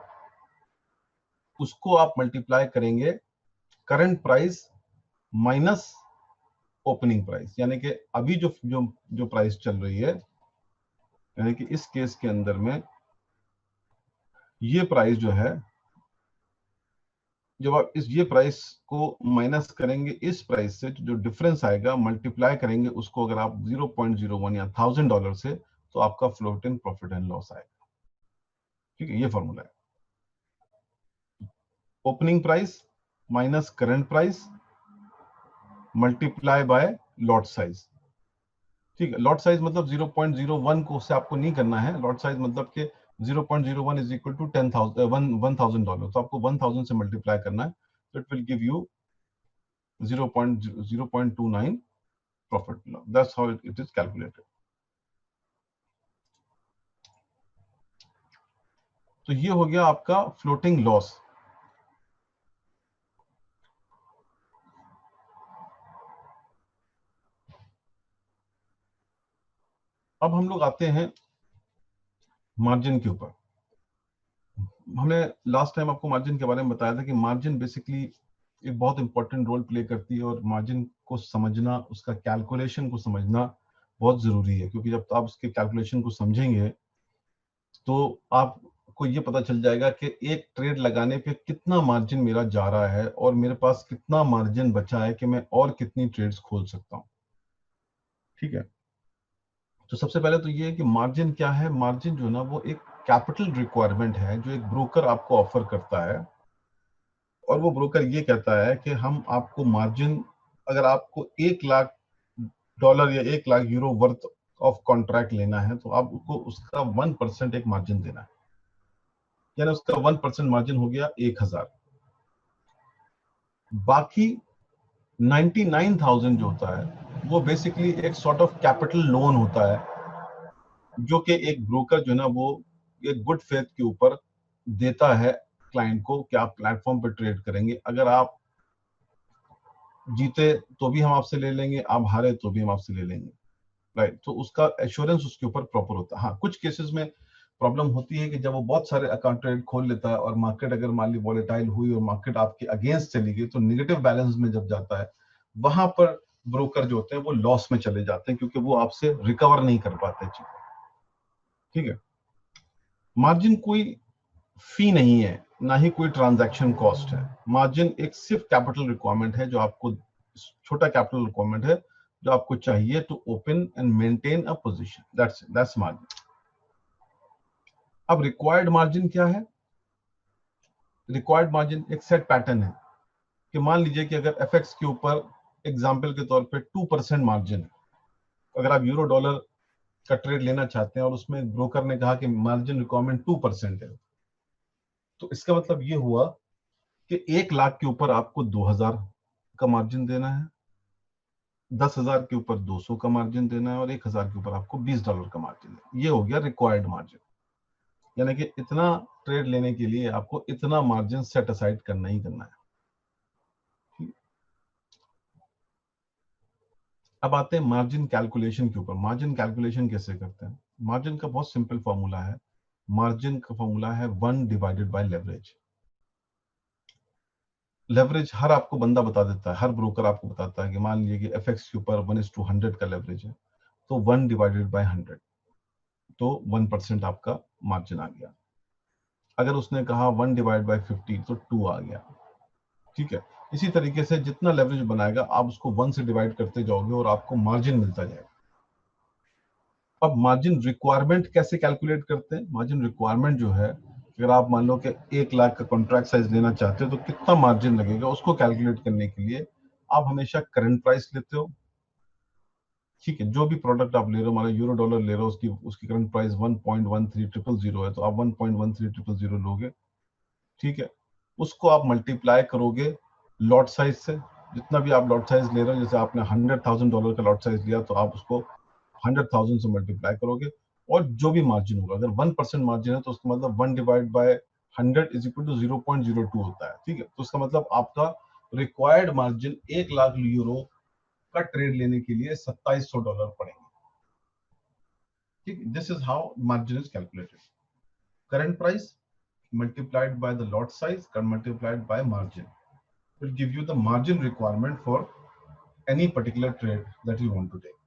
उसको आप मल्टीप्लाई करेंगे current price minus opening price, यानी कि अभी जो जो जो प्राइस चल रही है, यानी कि इस केस के अंदर में ये प्राइस जो है, जब आप ये प्राइस को माइनस करेंगे इस प्राइस से, जो डिफरेंस आएगा मल्टीप्लाई करेंगे उसको, अगर आप 0.01 या $1,000 से, तो आपका फ्लोटिंग प्रॉफिट एंड लॉस आएगा, ठीक है। ये फॉर्मूला है, opening price minus current price multiply by lot size, ठीक है। लॉट साइज मतलब 0.01 को उससे आपको नहीं करना है, लॉट साइज मतलब कि 0.01 इज इक्वल टू $1,000, तो आपको 1,000 से मल्टीप्लाई करना है, तो it will give you 0.29 profit. That's how it is calculated. तो ये हो गया आपका फ्लोटिंग लॉस। अब हम लोग आते हैं मार्जिन के ऊपर। हमने लास्ट टाइम आपको मार्जिन के बारे में बताया था कि मार्जिन बेसिकली एक बहुत इंपॉर्टेंट रोल प्ले करती है, और मार्जिन को समझना, उसका कैलकुलेशन को समझना बहुत जरूरी है, क्योंकि जब आप उसके कैलकुलेशन को समझेंगे तो आपको ये पता चल जाएगा कि एक ट्रेड लगाने पे कितना मार्जिन मेरा जा रहा है और मेरे पास कितना मार्जिन बचा है कि मैं और कितनी ट्रेड्स खोल सकता हूँ, ठीक है। तो सबसे पहले तो ये है कि मार्जिन क्या है। मार्जिन जो है ना, वो एक कैपिटल रिक्वायरमेंट है जो एक ब्रोकर आपको ऑफर करता है, और वो ब्रोकर ये कहता है कि हम आपको मार्जिन, अगर आपको $1,00,000 या €1,00,000 वर्थ ऑफ कॉन्ट्रैक्ट लेना है, तो आपको उसका 1% एक मार्जिन देना है, यानी उसका 1% मार्जिन हो गया 1,000। बाकी 99,000 जो होता है वो बेसिकली एक सॉर्ट ऑफ कैपिटल लोन होता है, जो कि एक ब्रोकर जो है ना, वो एक गुड फेथ के ऊपर देता है क्लाइंट को कि आप प्लेटफॉर्म पर ट्रेड करेंगे, अगर आप जीते तो भी हम आपसे ले लेंगे, आप हारे तो भी हम आपसे ले लेंगे, राइट। तो उसका एश्योरेंस उसके ऊपर प्रॉपर होता है। हाँ, कुछ केसेस में प्रॉब्लम होती है कि जब वो बहुत सारे अकाउंट ट्रेड खोल लेता है और मार्केट अगर मान ली वॉलेटाइल हुई और मार्केट आपके अगेंस्ट चली गई, तो निगेटिव बैलेंस में जब जाता है, वहां पर ब्रोकर जो होते हैं वो लॉस में चले जाते हैं, क्योंकि वो आपसे रिकवर नहीं कर पाते चीजें, ठीक है। मार्जिन कोई फी नहीं है, ना ही कोई ट्रांजैक्शन कॉस्ट है। मार्जिन एक सिर्फ कैपिटल रिक्वायरमेंट है, जो आपको छोटा कैपिटल रिक्वायरमेंट है जो आपको चाहिए to open and maintain a position, that's margin. अब रिक्वायर्ड मार्जिन क्या है? रिक्वायर्ड मार्जिन एक सेट पैटर्न है कि मान लीजिए कि अगर एफएक्स के ऊपर एग्जांपल के तौर पे 2% मार्जिन है, अगर आप यूरो डॉलर का ट्रेड लेना चाहते हैं और उसमें ब्रोकर ने कहा कि मार्जिन रिक्वायरमेंट 2% है, तो इसका मतलब ये हुआ कि 1 लाख के ऊपर आपको 2,000 का मार्जिन देना है, 10,000 के ऊपर 200 का मार्जिन देना है और 1,000 के ऊपर आपको $20 का मार्जिन है। ये हो गया रिक्वायर्ड मार्जिन, यानी कि इतना ट्रेड लेने के लिए आपको इतना मार्जिन सेट असाइड करना ही करना है। अब आते हैं मार्जिन कैलकुलेशन के ऊपर। मार्जिन कैलकुलेशन कैसे करते हैं? मार्जिन का बहुत सिंपल फॉर्मूला है। मार्जिन का फॉर्मूला है 1 डिवाइडेड बाय लेवरेज। लेवरेज हर आपको बंदा बता देता है, हर ब्रोकर आपको बताता है कि मान लीजिए कि एफएक्स के ऊपर 1:100 का लेवरेज है, तो 1 डिवाइडेड बाय 100, तो 1% आपका मार्जिन आ गया। अगर उसने कहा 1 डिवाइड बाय 50, तो 2 आ गया। ठीक है, इसी तरीके से जितना लेवरेज बनाएगा आप उसको 1 से डिवाइड करते जाओगे और आपको मार्जिन मिलता जाएगा। अब मार्जिन रिक्वायरमेंट कैसे कैलकुलेट करते हैं? मार्जिन रिक्वायरमेंट जो है, अगर आप मान लो कि 1 लाख का कॉन्ट्रैक्ट साइज लेना चाहते हो तो कितना मार्जिन लगेगा, उसको कैलकुलेट करने के लिए आप हमेशा करंट प्राइस लेते हो। ठीक है, जो भी प्रोडक्ट आप ले रहे हो, मान लो यूरो डॉलर ले रहे हो, उसकी उसकी करंट प्राइस 1.1300 है, तो आप 1.1300 लोगे। ठीक है, उसको आप मल्टीप्लाई करोगे लॉट साइज से। जितना भी आप लॉट साइज ले रहे हो, जैसे आपने $100,000 का लॉट साइज लिया, तो आप उसको 100,000 से मल्टीप्लाई करोगे और जो भी मार्जिन होगा, अगर 1% मार्जिन है तो उसका मतलब 1 divide by 100 is equal to 0.02 होता है। ठीक है, तो उसका मतलब आपका रिक्वायर्ड मार्जिन 1 लाख यूरो का ट्रेड लेने के लिए $2,700 पड़ेंगे। ठीक, this is how margin is calculated. Current price multiplied by the lot size multiplied by margin will give you the margin requirement for any particular trade that you want to take.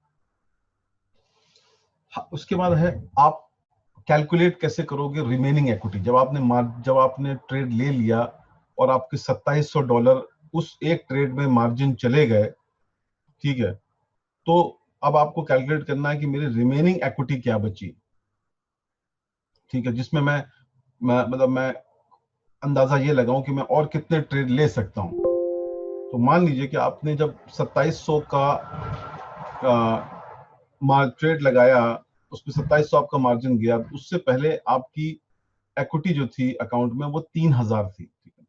उसके बाद है आप कैलकुलेट कैसे करोगे रिमेनिंग इक्विटी। जब आपने ट्रेड ले लिया और आपके $2,700 उस एक ट्रेड में मार्जिन चले गए, ठीक है, तो अब आपको कैलकुलेट करना है कि मेरी रिमेनिंग इक्विटी क्या बची। ठीक है, जिसमें मैं अंदाजा ये लगाऊं कि मैं और कितने ट्रेड ले सकता हूं। तो मान लीजिए कि आपने जब 2700 का ट्रेड लगाया, उसमें 2700 आपका मार्जिन गया, उससे पहले आपकी इक्विटी जो थी अकाउंट में वो 3,000 थी। ठीक है,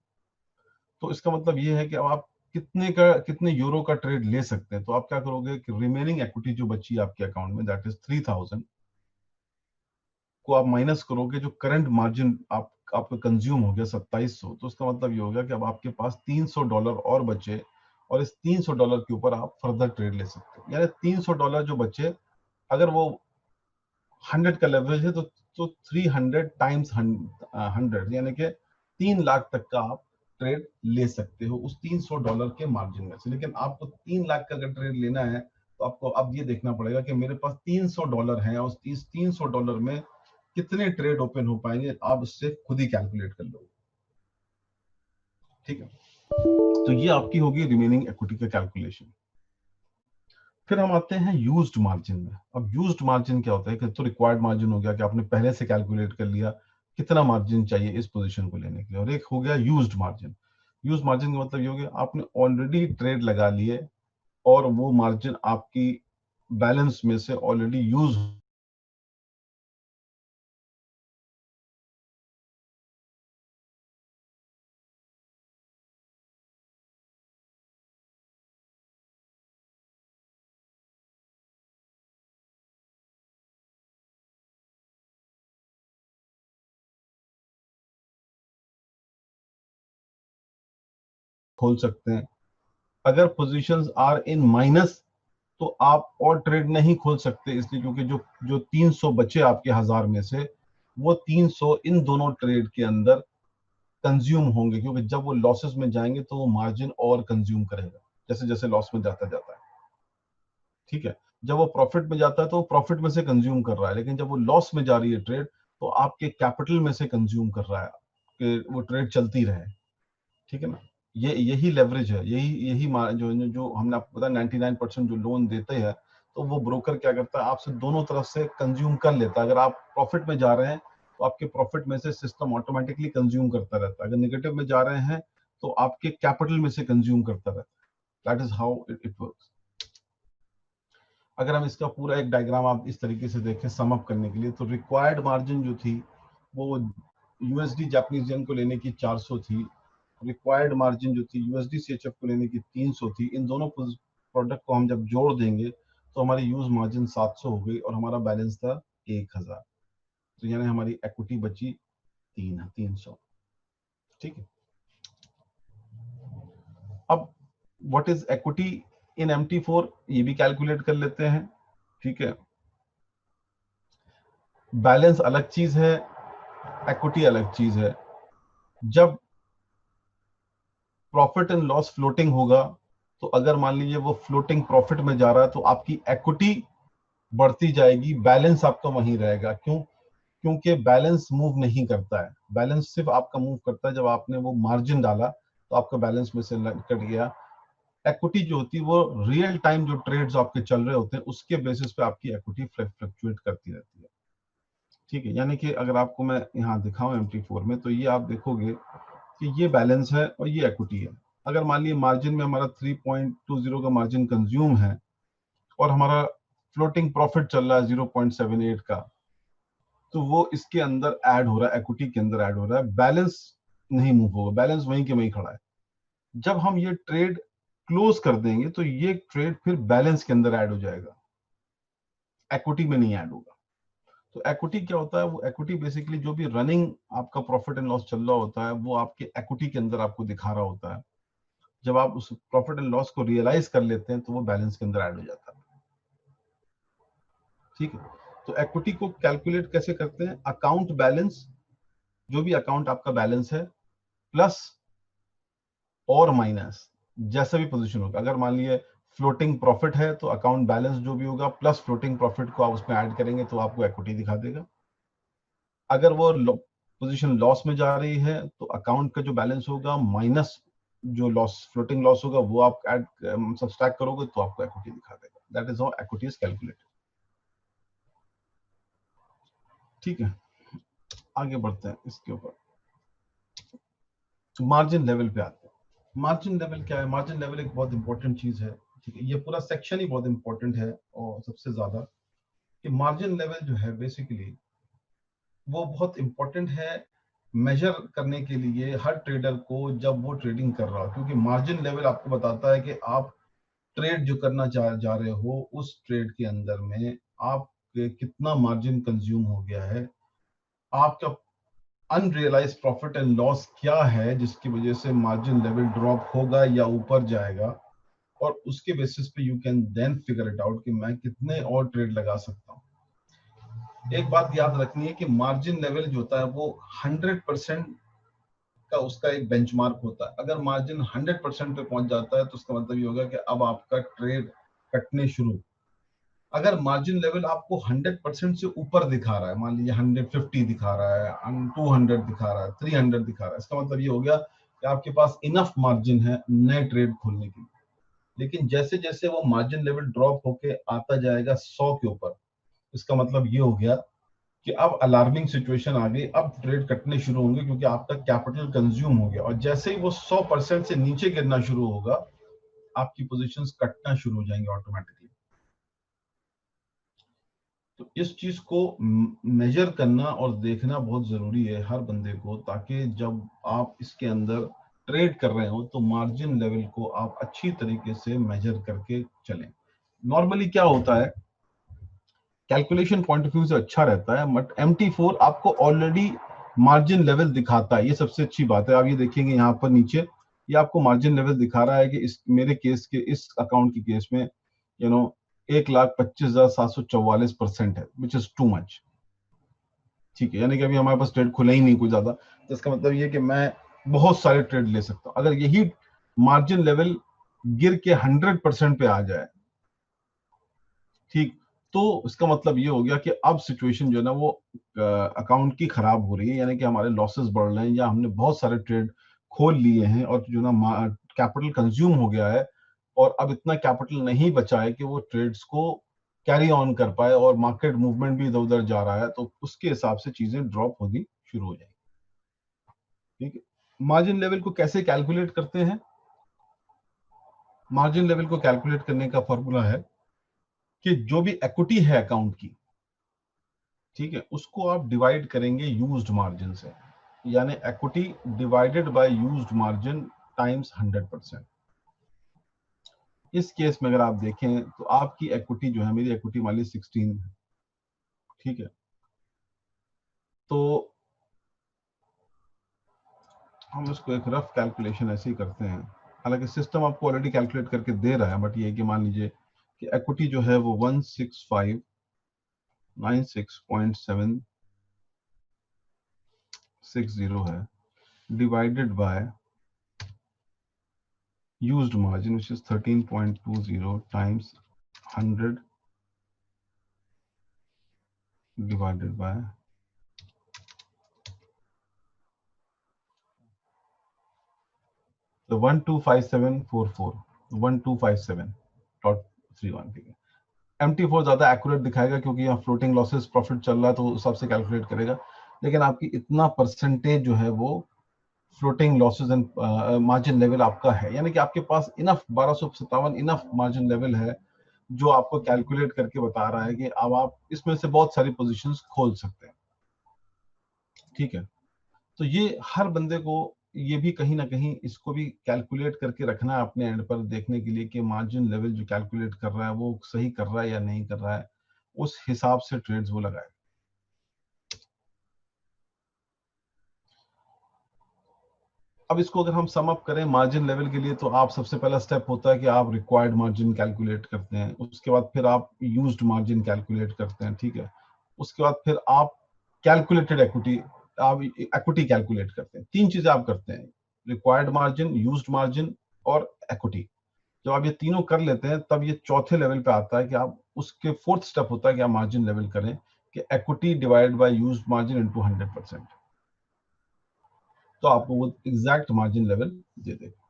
तो इसका मतलब ये है कि अब आप कितने यूरो का ट्रेड ले सकते हैं। तो आप क्या करोगे कि रिमेनिंग इक्विटी जो बची आपके अकाउंट में, दैट इज 3,000 को आप माइनस करोगे, जो करंट मार्जिन आपका कंज्यूम हो गया 2700, तो उसका मतलब ये होगा कि अब आपके पास $300 और बचे और इस $300 के ऊपर आप फर्दर ट्रेड ले सकते हैं। यानी $300 जो बचे, अगर वो 100 का लेवरेज है तो 300 टाइम्स 100, यानी कि 3 लाख तक का आप ट्रेड ले सकते हो उस $300 के मार्जिन में से। लेकिन आपको 3 लाख का अगर ट्रेड लेना है तो आपको अब ये देखना पड़ेगा कि मेरे पास $300 है और उस $300 में कितने ट्रेड ओपन हो पाएंगे, आप उससे खुद ही कैलकुलेट कर लो। ठीक है, तो ये आपकी होगी रिमेनिंग इक्विटी का कैलकुलेशन। फिर हम आते हैं यूज्ड मार्जिन में। अब यूज्ड मार्जिन क्या होता है कि तो रिक्वायर्ड मार्जिन हो गया कि आपने पहले से कैलकुलेट कर लिया कितना मार्जिन चाहिए इस पोजीशन को लेने के लिए, और एक हो गया यूज्ड मार्जिन। यूज्ड मार्जिन का मतलब ये हो गया आपने ऑलरेडी ट्रेड लगा लिए और वो मार्जिन आपकी बैलेंस में से ऑलरेडी यूज खोल सकते हैं। अगर पोजीशंस आर इन माइनस तो आप और ट्रेड नहीं खोल सकते, इसलिए क्योंकि जो जो 300 बचे आपके 1,000 में से, वो 300 इन दोनों ट्रेड के अंदर कंज्यूम होंगे, क्योंकि जब वो लॉसेस में जाएंगे तो वो मार्जिन और कंज्यूम करेगा जैसे जैसे लॉस में जाता जाता है। ठीक है, जब वो प्रॉफिट में जाता है तो वो प्रॉफिट में से कंज्यूम कर रहा है, लेकिन जब वो लॉस में जा रही है ट्रेड, तो आपके कैपिटल में से कंज्यूम कर रहा है, आपके वो ट्रेड चलती रहे, ठीक है ना। यही लेवरेज है, यही जो जो हमने आपको बताया 99% जो लोन देते हैं, तो वो ब्रोकर क्या करता है, आपसे दोनों तरफ से कंज्यूम कर लेता है। अगर आप प्रॉफिट में जा रहे हैं तो आपके प्रॉफिट में से सिस्टम ऑटोमेटिकली कंज्यूम करता रहता है, अगर नेगेटिव में जा रहे हैं तो आपके कैपिटल में से कंज्यूम करता रहता है। That is how it works. अगर हम इसका पूरा एक डायग्राम आप इस तरीके से देखें सम अप करने के लिए, तो रिक्वायर्ड मार्जिन जो थी वो यूएसडी जापानीज येन को लेने की 400 थी, रिक्वायर्ड मार्जिन जो थी यूएसडी सीएचएफ को लेने की 300 थी। इन दोनों प्रोडक्ट को हम जब जोड़ देंगे तो हमारी यूज मार्जिन 700 हो गई और हमारा बैलेंस था 1000, तो यानी हमारी इक्विटी बची 300, ठीक है। अब what is equity in MT4, ये भी कैलकुलेट कर लेते हैं, ठीक है। बैलेंस अलग चीज है, इक्विटी अलग चीज है। जब प्रॉफिट एंड लॉस फ्लोटिंग होगा, तो अगर मान लीजिए वो फ्लोटिंग प्रॉफिट में जा रहा है तो आपकी इक्विटी बढ़ती जाएगी, बैलेंस आपका वहीं रहेगा। क्यों? क्योंकि बैलेंस मूव नहीं करता है, बैलेंस सिर्फ आपका मूव करता है जब आपने वो मार्जिन डाला तो आपका बैलेंस में से कट गया। इक्विटी जो होती है वो रियल टाइम जो ट्रेड्स आपके चल रहे होते हैं उसके बेसिस पे आपकी इक्विटी फ्लक्चुएट करती रहती है, ठीक है। यानी कि अगर आपको मैं यहाँ दिखाऊं MT4 में, तो ये आप देखोगे कि ये बैलेंस है और ये इक्विटी है। अगर मान लीजिए मार्जिन में हमारा 3.20 का मार्जिन कंज्यूम है और हमारा फ्लोटिंग प्रॉफिट चल रहा है 0.78 का, तो वो इसके अंदर ऐड हो रहा है, इक्विटी के अंदर ऐड हो रहा है, बैलेंस नहीं मूव होगा, बैलेंस वहीं के वहीं खड़ा है। जब हम ये ट्रेड क्लोज कर देंगे तो ये ट्रेड फिर बैलेंस के अंदर ऐड हो जाएगा, इक्विटी में नहीं ऐड होगा। तो इक्विटी क्या होता है, वो इक्विटी बेसिकली जो भी रनिंग आपका प्रॉफिट एंड लॉस चल रहा होता है वो आपके इक्विटी के अंदर आपको दिखा रहा होता है। जब आप उस प्रॉफिट एंड लॉस को रियलाइज कर लेते हैं तो वो बैलेंस के अंदर ऐड हो जाता है, ठीक है। तो इक्विटी को कैलकुलेट कैसे करते हैं, अकाउंट बैलेंस, जो भी अकाउंट आपका बैलेंस है, प्लस और माइनस जैसा भी पोजीशन होगा। अगर मान लीजिए फ्लोटिंग प्रॉफिट है तो अकाउंट बैलेंस जो भी होगा प्लस फ्लोटिंग प्रॉफिट को आप उसमें ऐड करेंगे तो आपको इक्विटी दिखा देगा। अगर वो पोजीशन लॉस में जा रही है तो अकाउंट का जो बैलेंस होगा माइनस जो लॉस फ्लोटिंग लॉस होगा वो आप ऐड सब्सट्रैक्ट करोगे तो आपको इक्विटी दिखा देगा। That is how equity is calculated, ठीक है। आगे बढ़ते हैं इसके ऊपर, मार्जिन लेवल पे आते हैं। मार्जिन लेवल क्या है, मार्जिन लेवल एक बहुत इंपॉर्टेंट चीज है, ठीक है। ये पूरा सेक्शन ही बहुत इंपॉर्टेंट है और सबसे ज्यादा कि मार्जिन लेवल जो है बेसिकली वो बहुत इंपॉर्टेंट है मेजर करने के लिए हर ट्रेडर को जब वो ट्रेडिंग कर रहा हो, क्योंकि मार्जिन लेवल आपको बताता है कि आप ट्रेड जो करना जा रहे हो उस ट्रेड के अंदर में आप कितना मार्जिन कंज्यूम हो गया है, आपका अनरियलाइज प्रॉफिट एंड लॉस क्या है जिसकी वजह से मार्जिन लेवल ड्रॉप होगा या ऊपर जाएगा, और उसके बेसिस पे you can then figure it out कि मैं कितने और ट्रेड लगा सकता हूँ। एक बात याद रखनी है कि मार्जिन लेवल जो होता है वो 100% का उसका एक बेंचमार्क होता है। अगर मार्जिन 100% पे पहुंच जाता है तो उसका मतलब ये होगा कि अब आपका ट्रेड कटने शुरू। अगर मार्जिन लेवल आपको 100% से ऊपर दिखा रहा है, मान लीजिए 150 दिखा रहा है, 200 दिखा रहा है, 300 दिखा रहा है, इसका मतलब ये हो गया कि आपके पास इनफ मार्जिन है नए ट्रेड खोलने के लिए। लेकिन जैसे जैसे वो मार्जिन लेवल ड्रॉप होके आता जाएगा 100 के ऊपर, इसका मतलब ये हो गया कि अब अलार्मिंग सिचुएशन आ गई, अब ट्रेड कटने शुरू होंगे क्योंकि आपका कैपिटल कंज्यूम हो गया। और जैसे ही वो 100% से नीचे गिरना शुरू होगा आपकी पोजीशंस कटना शुरू हो जाएंगे ऑटोमेटिकली। तो इस चीज को मेजर करना और देखना बहुत जरूरी है हर बंदे को, ताकि जब आप इसके अंदर ट्रेड कर रहे हो तो मार्जिन लेवल को आप अच्छी तरीके से मेजर करके चलें। नॉर्मली क्या होता है, कैलकुलेशन पॉइंट ऑफ व्यू से अच्छा रहता है, बट MT4 आपको ऑलरेडी मार्जिन लेवल दिखाता है, ये सबसे अच्छी बात है। आप ये देखेंगे यहाँ पर नीचे ये आपको मार्जिन लेवल दिखा रहा है कि इस मेरे केस के इस अकाउंट के केस में 1,25,744% है, विच इज टू मच, ठीक है। यानी कि अभी हमारे पास ट्रेड खुला ही नहीं कोई ज्यादा, तो इसका मतलब ये कि मैं बहुत सारे ट्रेड ले सकता हूँ। अगर यही मार्जिन लेवल गिर के 100% पे आ जाए, ठीक, तो इसका मतलब ये हो गया कि अब सिचुएशन जो है ना वो अकाउंट की खराब हो रही है, यानी कि हमारे लॉसेस बढ़ रहे हैं या हमने बहुत सारे ट्रेड खोल लिए हैं और जो ना कैपिटल कंज्यूम हो गया है और अब इतना कैपिटल नहीं बचा है कि वो ट्रेड्स को कैरी ऑन कर पाए और मार्केट मूवमेंट भी इधर उधर जा रहा है, तो उसके हिसाब से चीजें ड्रॉप होनी शुरू हो जाएंगी। ठीक है, मार्जिन लेवल को कैसे कैलकुलेट करते हैं? मार्जिन लेवल को कैलकुलेट करने का फॉर्मूला है कि जो भी इक्विटी है अकाउंट की, ठीक है, उसको आप डिवाइड करेंगे यूज्ड मार्जिन से, यानी equity divided by used margin times 100%। इस केस में अगर आप देखें तो आपकी इक्विटी जो है, मेरी इक्विटी मान ली 16 है, ठीक है, तो हम इसको एक रफ कैलकुलेशन ऐसे ही करते हैं, हालांकि सिस्टम आपको ऑलरेडी कैलकुलेट करके दे रहा है, बट ये कि मान लीजिए कि इक्विटी जो है वो 16596.760 है, divided by used margin, which is 13.20 times 100 divided by the 125744 1257.31। ठीक है, MT4 ज्यादा एक्यूरेट दिखाएगा क्योंकि यहाँ फ्लोटिंग लॉसेस प्रॉफिट चल रहा है तो उस हिसाब से कैलकुलेट करेगा, लेकिन आपकी इतना परसेंटेज जो है वो floating losses and margin level आपका है, यानी कि आपके पास इनफ 1257 इनफ मार्जिन लेवल है जो आपको कैलकुलेट करके बता रहा है कि अब आप इसमें से बहुत सारी पोजीशंस खोल सकते हैं। ठीक है, तो ये हर बंदे को ये भी कहीं ना कहीं इसको भी कैलकुलेट करके रखना है अपने एंड पर, देखने के लिए कि मार्जिन लेवल जो कैलकुलेट कर रहा है वो सही कर रहा है या नहीं कर रहा है, उस हिसाब से ट्रेड्स वो लगाए। अब इसको अगर हम सम अप करें मार्जिन लेवल के लिए, तो आप सबसे पहला स्टेप होता है कि आप रिक्वायर्ड मार्जिन कैलकुलेट करते हैं, उसके बाद फिर आप यूज्ड मार्जिन कैलकुलेट करते हैं, ठीक है, उसके बाद फिर आप कैलकुलेटेड इक्विटी, आप इक्विटी कैलकुलेट करते हैं। तीन चीजें आप करते हैं, रिक्वायर्ड मार्जिन, यूज्ड मार्जिन और इक्विटी। जब आप ये तीनों कर लेते हैं तब ये चौथे लेवल पे आता है कि आप उसके फोर्थ स्टेप होता है कि आप मार्जिन लेवल करें कि equity divide by used margin into 100%, तो आपको वो एग्जैक्ट मार्जिन लेवल दे देगा।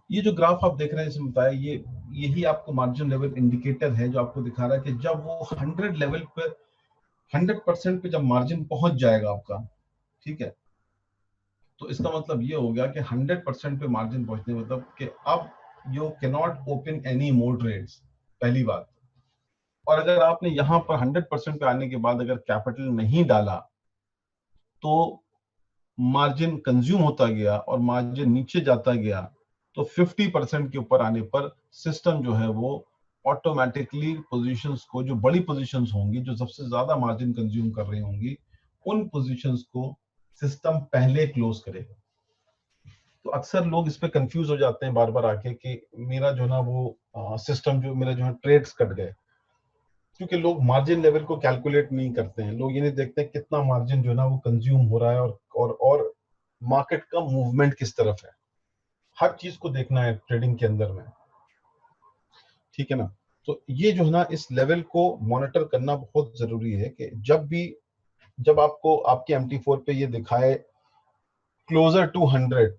ये जो ग्राफ आप देख रहे हैं इसमें बताया, ये यही आपको मार्जिन लेवल इंडिकेटर है जो आपको दिखा रहा है कि जब वो 100 लेवल पे 100% पे जब मार्जिन पहुंच जाएगा आपका, ठीक है, तो इसका मतलब ये हो गया कि 100% पे मार्जिन पहुंचने मतलब कि अब you cannot open any more trades, पहली बात। और अगर आपने यहां पर 100% पे आने के बाद अगर कैपिटल नहीं डाला तो मार्जिन कंज्यूम होता गया और मार्जिन नीचे जाता गया, तो 50% के ऊपर आने पर सिस्टम जो है वो ऑटोमेटिकली पोजीशंस को, जो बड़ी पोजीशंस होंगी जो सबसे ज्यादा मार्जिन कंज्यूम कर रही होंगी, उन पोजीशंस को सिस्टम पहले क्लोज करेगा। तो अक्सर लोग इस पे कंफ्यूज हो जाते हैं बार बार आके कि मेरा जो ना वो सिस्टम जो मेरा जो है ट्रेड्स कट गए, क्योंकि लोग मार्जिन लेवल को कैलकुलेट नहीं करते हैं। लोग ये नहीं देखते हैं कितना मार्जिन जो है ना वो कंज्यूम हो रहा है और मार्केट का मूवमेंट किस तरफ है। हर चीज को देखना है ट्रेडिंग के अंदर में, ठीक है ना। तो ये जो है ना इस लेवल को मॉनिटर करना बहुत जरूरी है कि जब आपको आपके MT4 पे ये दिखाए क्लोजर टू 100,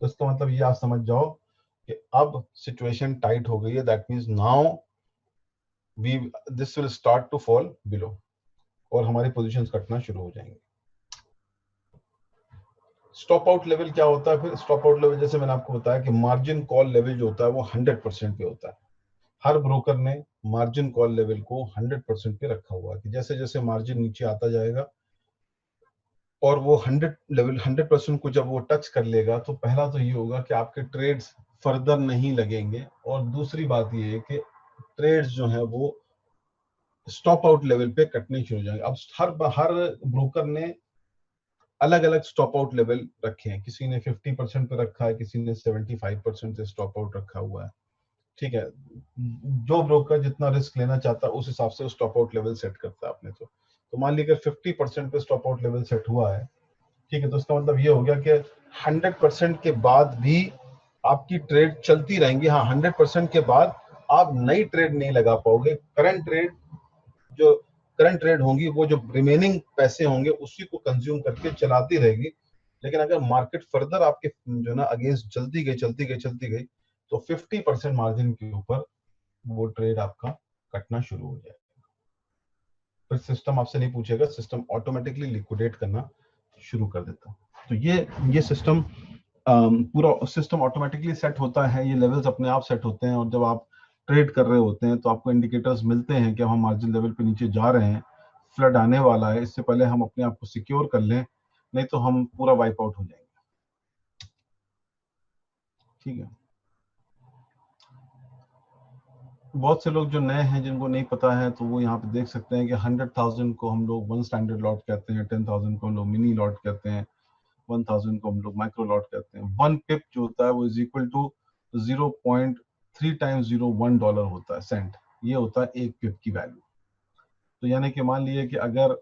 तो इसका मतलब ये आप समझ जाओ कि अब सिचुएशन टाइट हो गई है। That means now we this will start to fall below और हमारी पोजीशंस कटना शुरू हो जाएंगे। स्टॉप आउट लेवल क्या होता है? फिर स्टॉप आउट लेवल जैसे मैंने आपको बताया कि मार्जिन कॉल लेवल जो होता है वो 100% पे होता है। हर ब्रोकर ने मार्जिन कॉल लेवल को 100% पे रखा हुआ है कि जैसे जैसे मार्जिन नीचे आता जाएगा और वो 100% को जब वो टच कर लेगा, तो पहला तो ये होगा कि आपके ट्रेड्स फर्दर नहीं लगेंगे, और दूसरी बात ये है कि ट्रेड्स जो है वो स्टॉप आउट लेवल पे कटने शुरू हो जाएंगे। अब हर ब्रोकर ने अलग अलग स्टॉप आउट लेवल रखे हैं, किसी ने 50% पे रखा है, किसी ने 75% से स्टॉप आउट रखा हुआ है, ठीक है। जो ब्रोकर जितना रिस्क लेना चाहता है उस हिसाब से वो स्टॉप आउट लेवल सेट करता है अपने। तो मान लीजिए 50% पे स्टॉप आउट लेवल सेट हुआ है, ठीक है, तो इसका मतलब ये हो गया कि 100% के बाद भी आपकी ट्रेड चलती रहेंगी। हाँ, 100% के बाद आप नई ट्रेड नहीं लगा पाओगे। करंट ट्रेड होंगी वो जो रिमेनिंग पैसे होंगे उसी को कंज्यूम करके चलाती रहेगी। लेकिन अगर मार्केट फर्दर आपके जो ना अगेंस्ट चलती गई तो 50% मार्जिन के ऊपर वो ट्रेड आपका कटना शुरू हो जाएगा। फिर सिस्टम आपसे नहीं पूछेगा, सिस्टम ऑटोमेटिकली लिक्विडेट करना शुरू कर देता। तो ये सिस्टम पूरा सिस्टम ऑटोमेटिकली सेट होता है, ये लेवल्स अपने आप सेट होते हैं। और जब आप ट्रेड कर रहे होते हैं तो आपको इंडिकेटर्स मिलते हैं कि हम मार्जिन लेवल पे नीचे जा रहे हैं, फ्लड आने वाला है, इससे पहले हम अपने आप को सिक्योर कर लें, नहीं तो हम पूरा वाइप आउट हो जाएंगे। ठीक है। बहुत से लोग जो नए हैं जिनको नहीं पता है तो वो यहाँ पे देख सकते हैं कि 100,000 को हम लोग 1 स्टैंडर्ड लॉट कहते हैं, 10,000 को हम लोग मिनी लॉट कहते हैं, 1000 को हम लोग माइक्रो लॉट कहते हैं। 1 पिप जो होता है वो is equal to 0.3 times 01 dollar होता है, सेंट। ये होता है एक पिप की वैल्यू। तो यानी कि मान लीजिए कि अगर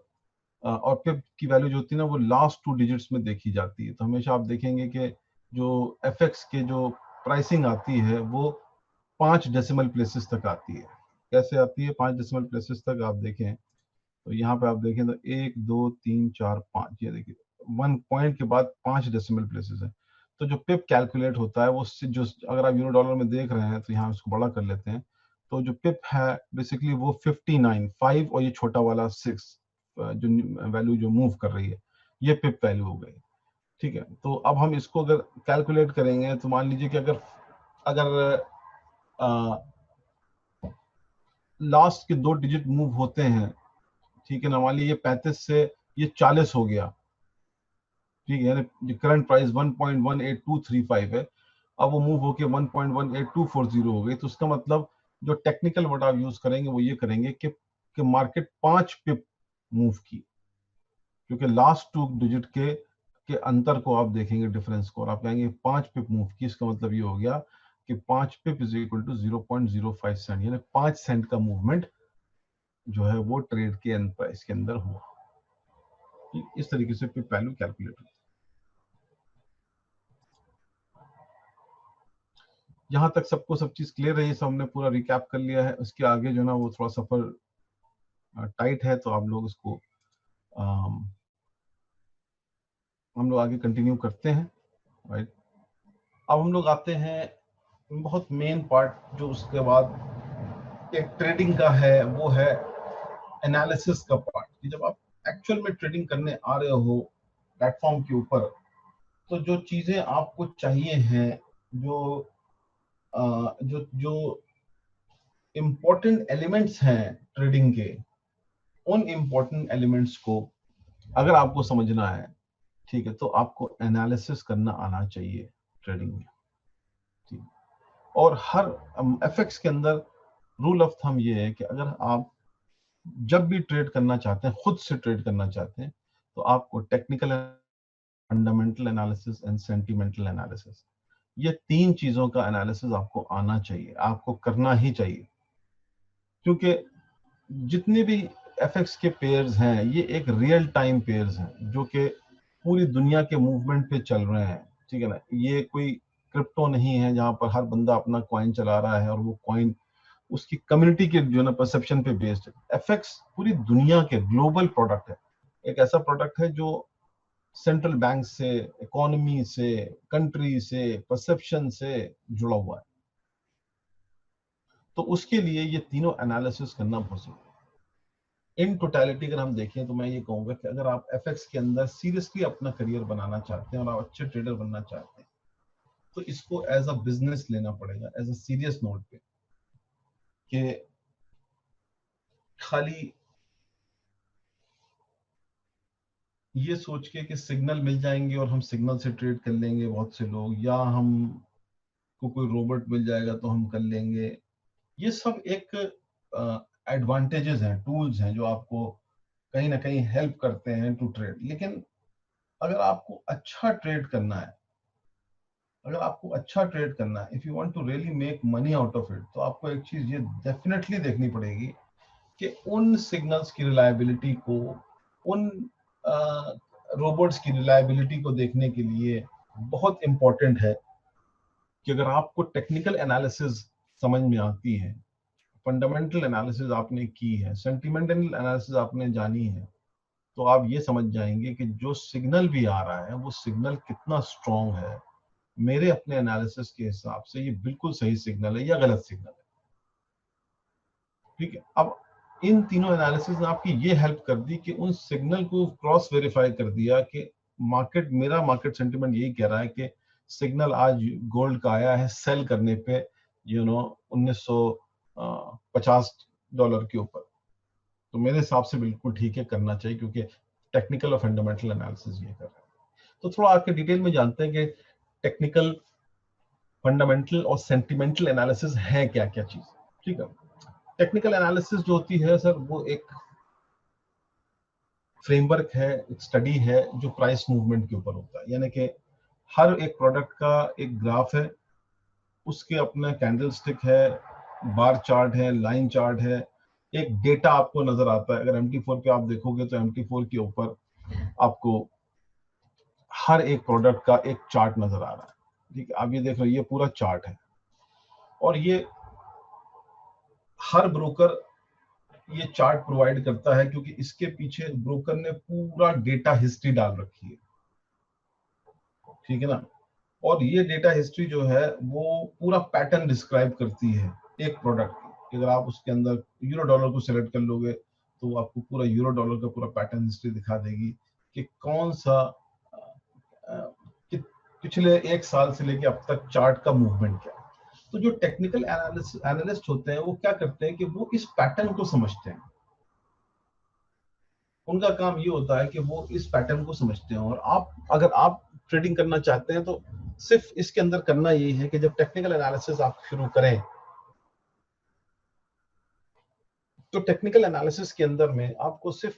और पिप की वैल्यू जो होती है ना वो लास्ट 2 डिजिट्स में देखी जाती है। तो हमेशा आप देखेंगे कि जो एफएक्स के जो प्राइसिंग आती है वो 5 डेसिमल प्लेसेस तक आती है। कैसे आती है 5 डेसिमल प्लेसेस तक? आप देखें तो यहाँ पे आप देखें तो 1 2 3 4 5, ये देखिए 1 पॉइंट के बाद 5 डेसिमल प्लेसेस है। तो जो पिप कैलकुलेट होता है वो जो, अगर आप यूरो डॉलर में देख रहे हैं तो यहाँ इसको बड़ा कर लेते हैं। तो जो पिप है बेसिकली वो 59 5 और ये छोटा वाला 6 जो वैल्यू जो मूव कर रही है, ये पिप वैल्यू हो गई। ठीक है। तो अब हम इसको अगर कैलकुलेट करेंगे तो मान लीजिए कि अगर अगर लास्ट के 2 डिजिट मूव होते हैं, ठीक है ना, मान लीजिए 35 से ये 40 हो गया, ठीक है, यानी करंट प्राइस 1.18235 है, अब वो मूव होके 1.18240 हो गई। तो उसका मतलब जो टेक्निकल वर्ड आप यूज करेंगे वो ये करेंगे कि मार्केट 5 पिप मूव की, क्योंकि लास्ट 2 डिजिट के अंतर को आप देखेंगे, डिफरेंस को, और आप कहेंगे 5 पिप मूव की। इसका मतलब ये हो गया कि 5 पिप इज इक्वल टू 0.05 सेंट, यानी 5 सेंट का मूवमेंट जो है वो ट्रेड के एंड प्राइस के अंदर हुआ। इस तरीके से पिप वैल्यू कैलकुलेट होती है। यहाँ तक सबको सब चीज क्लियर है? ये सब हमने पूरा रिकैप कर लिया है। उसके आगे जो ना वो थोड़ा सफर टाइट है, तो आप लोग उसको हम लोग आगे कंटिन्यू करते हैं, राइट। अब हम लोग आते हैं बहुत मेन पार्ट जो उसके बाद एक ट्रेडिंग का है, वो है एनालिसिस का पार्ट। कि जब आप एक्चुअल में ट्रेडिंग करने आ रहे हो प्लेटफॉर्म के ऊपर, तो जो चीजें आपको चाहिए हैं, जो जो इम्पोर्टेंट एलिमेंट्स हैं ट्रेडिंग के, उन इम्पोर्टेंट एलिमेंट्स को अगर आपको समझना है, ठीक है, तो आपको एनालिसिस करना आना चाहिए ट्रेडिंग में। ठीक। और हर एफएक्स के अंदर रूल ऑफ थंब ये है कि अगर आप जब भी ट्रेड करना चाहते हैं, खुद से ट्रेड करना चाहते हैं, तो आपको technical, fundamental analysis and sentimental analysis, ये 3 चीजों का एनालिसिस आपको आना चाहिए, आपको करना ही चाहिए। क्योंकि जितने भी एफएक्स के पेयर्स हैं ये एक रियल टाइम पेयर्स हैं जो कि पूरी दुनिया के मूवमेंट पे चल रहे हैं। ठीक है ना, ये कोई क्रिप्टो नहीं है जहां पर हर बंदा अपना कॉइन चला रहा है और वो कॉइन उसकी कम्युनिटी के जो ना परसेप्शन पे बेस्ड है। एफएक्स पूरी दुनिया के ग्लोबल प्रोडक्ट है, एक ऐसा प्रोडक्ट है जो सेंट्रल बैंक से, इकोनॉमी से, कंट्री से, परसेप्शन से जुड़ा हुआ है। तो उसके लिए ये तीनों एनालिसिस करना बहुत जरूरी है। इन टोटलिटी अगर हम देखें तो मैं ये कहूंगा कि अगर आप एफएक्स के अंदर सीरियसली अपना करियर बनाना चाहते हैं और आप अच्छे ट्रेडर बनना चाहते हैं, तो इसको एज अ बिजनेस लेना पड़ेगा, एज अ सीरियस नोट पे, कि खाली ये सोच के कि सिग्नल मिल जाएंगे और हम सिग्नल से ट्रेड कर लेंगे बहुत से लोग, या हम को कोई रोबोट मिल जाएगा तो हम कर लेंगे, ये सब एक एडवांटेजेस हैं, टूल्स हैं जो आपको कहीं ना कहीं हेल्प करते हैं टू ट्रेड। लेकिन अगर आपको अच्छा ट्रेड करना है, अगर आपको अच्छा ट्रेड करना है, if you want to really make money out of it, तो आपको एक चीज ये डेफिनेटली देखनी पड़ेगी कि उन सिग्नल्स की रिलायबिलिटी को, उन रोबोट्स की रिलायबिलिटी को देखने के लिए बहुत इंपॉर्टेंट है कि अगर आपको टेक्निकल एनालिसिस समझ में आती है, फंडामेंटल एनालिसिस आपने की है, सेंटिमेंटल एनालिसिस आपने जानी है, तो आप ये समझ जाएंगे कि जो सिग्नल भी आ रहा है वो सिग्नल कितना स्ट्रॉन्ग है। मेरे अपने एनालिसिस के हिसाब से ये बिल्कुल सही सिग्नल है या गलत सिग्नल है। ठीक है, अब इन तीनों एनालिसिस ने आपकी ये हेल्प कर दी कि उन सिग्नल को क्रॉस वेरीफाई कर दिया कि मेरा मार्केट सेंटिमेंट यही कह रहा है कि सिग्नल आज गोल्ड का आया है सेल करने पे $1950 के ऊपर, तो मेरे हिसाब से बिल्कुल ठीक है, करना चाहिए, क्योंकि टेक्निकल और फंडामेंटल एनालिसिस ये कर रहे हैं। तो थोड़ा आके डिटेल में जानते हैं कि टेक्निकल, फंडामेंटल और सेंटिमेंटल एनालिसिस है क्या क्या चीज। ठीक है, टेक्निकल एनालिसिस जो होती है सर, वो एक फ्रेमवर्क है, एक स्टडी है जो प्राइस मूवमेंट के ऊपर होता है। यानी कि हर एक प्रोडक्ट का एक ग्राफ है, उसके अपना कैंडल स्टिक है, बार चार्ट है, लाइन चार्ट है, एक डेटा आपको नजर आता है। अगर MT4 पे आप देखोगे तो MT4 के ऊपर आपको हर एक प्रोडक्ट का एक चार्ट नजर आ रहा है। ठीक है, आप ये देख रहे हो, ये पूरा चार्ट है, और ये हर ब्रोकर ये चार्ट प्रोवाइड करता है, क्योंकि इसके पीछे ब्रोकर ने पूरा डेटा हिस्ट्री डाल रखी है। ठीक है ना, और ये डेटा हिस्ट्री जो है वो पूरा पैटर्न डिस्क्राइब करती है एक प्रोडक्ट की। अगर आप उसके अंदर यूरो डॉलर को सिलेक्ट कर लोगे तो आपको पूरा यूरो डॉलर का पूरा पैटर्न हिस्ट्री दिखा देगी कि कौन सा पिछले एक साल से लेके अब तक चार्ट का मूवमेंट क्या है। तो जो टेक्निकल एनालिस्ट होते हैं वो क्या करते हैं कि वो इस पैटर्न को समझते हैं। उनका काम ये होता है कि वो इस पैटर्न को समझते हैं। और अगर आप ट्रेडिंग करना चाहते हैं तो सिर्फ इसके अंदर करना यही है कि जब टेक्निकल एनालिसिस आप शुरू करें तो टेक्निकल एनालिसिस के अंदर में आपको सिर्फ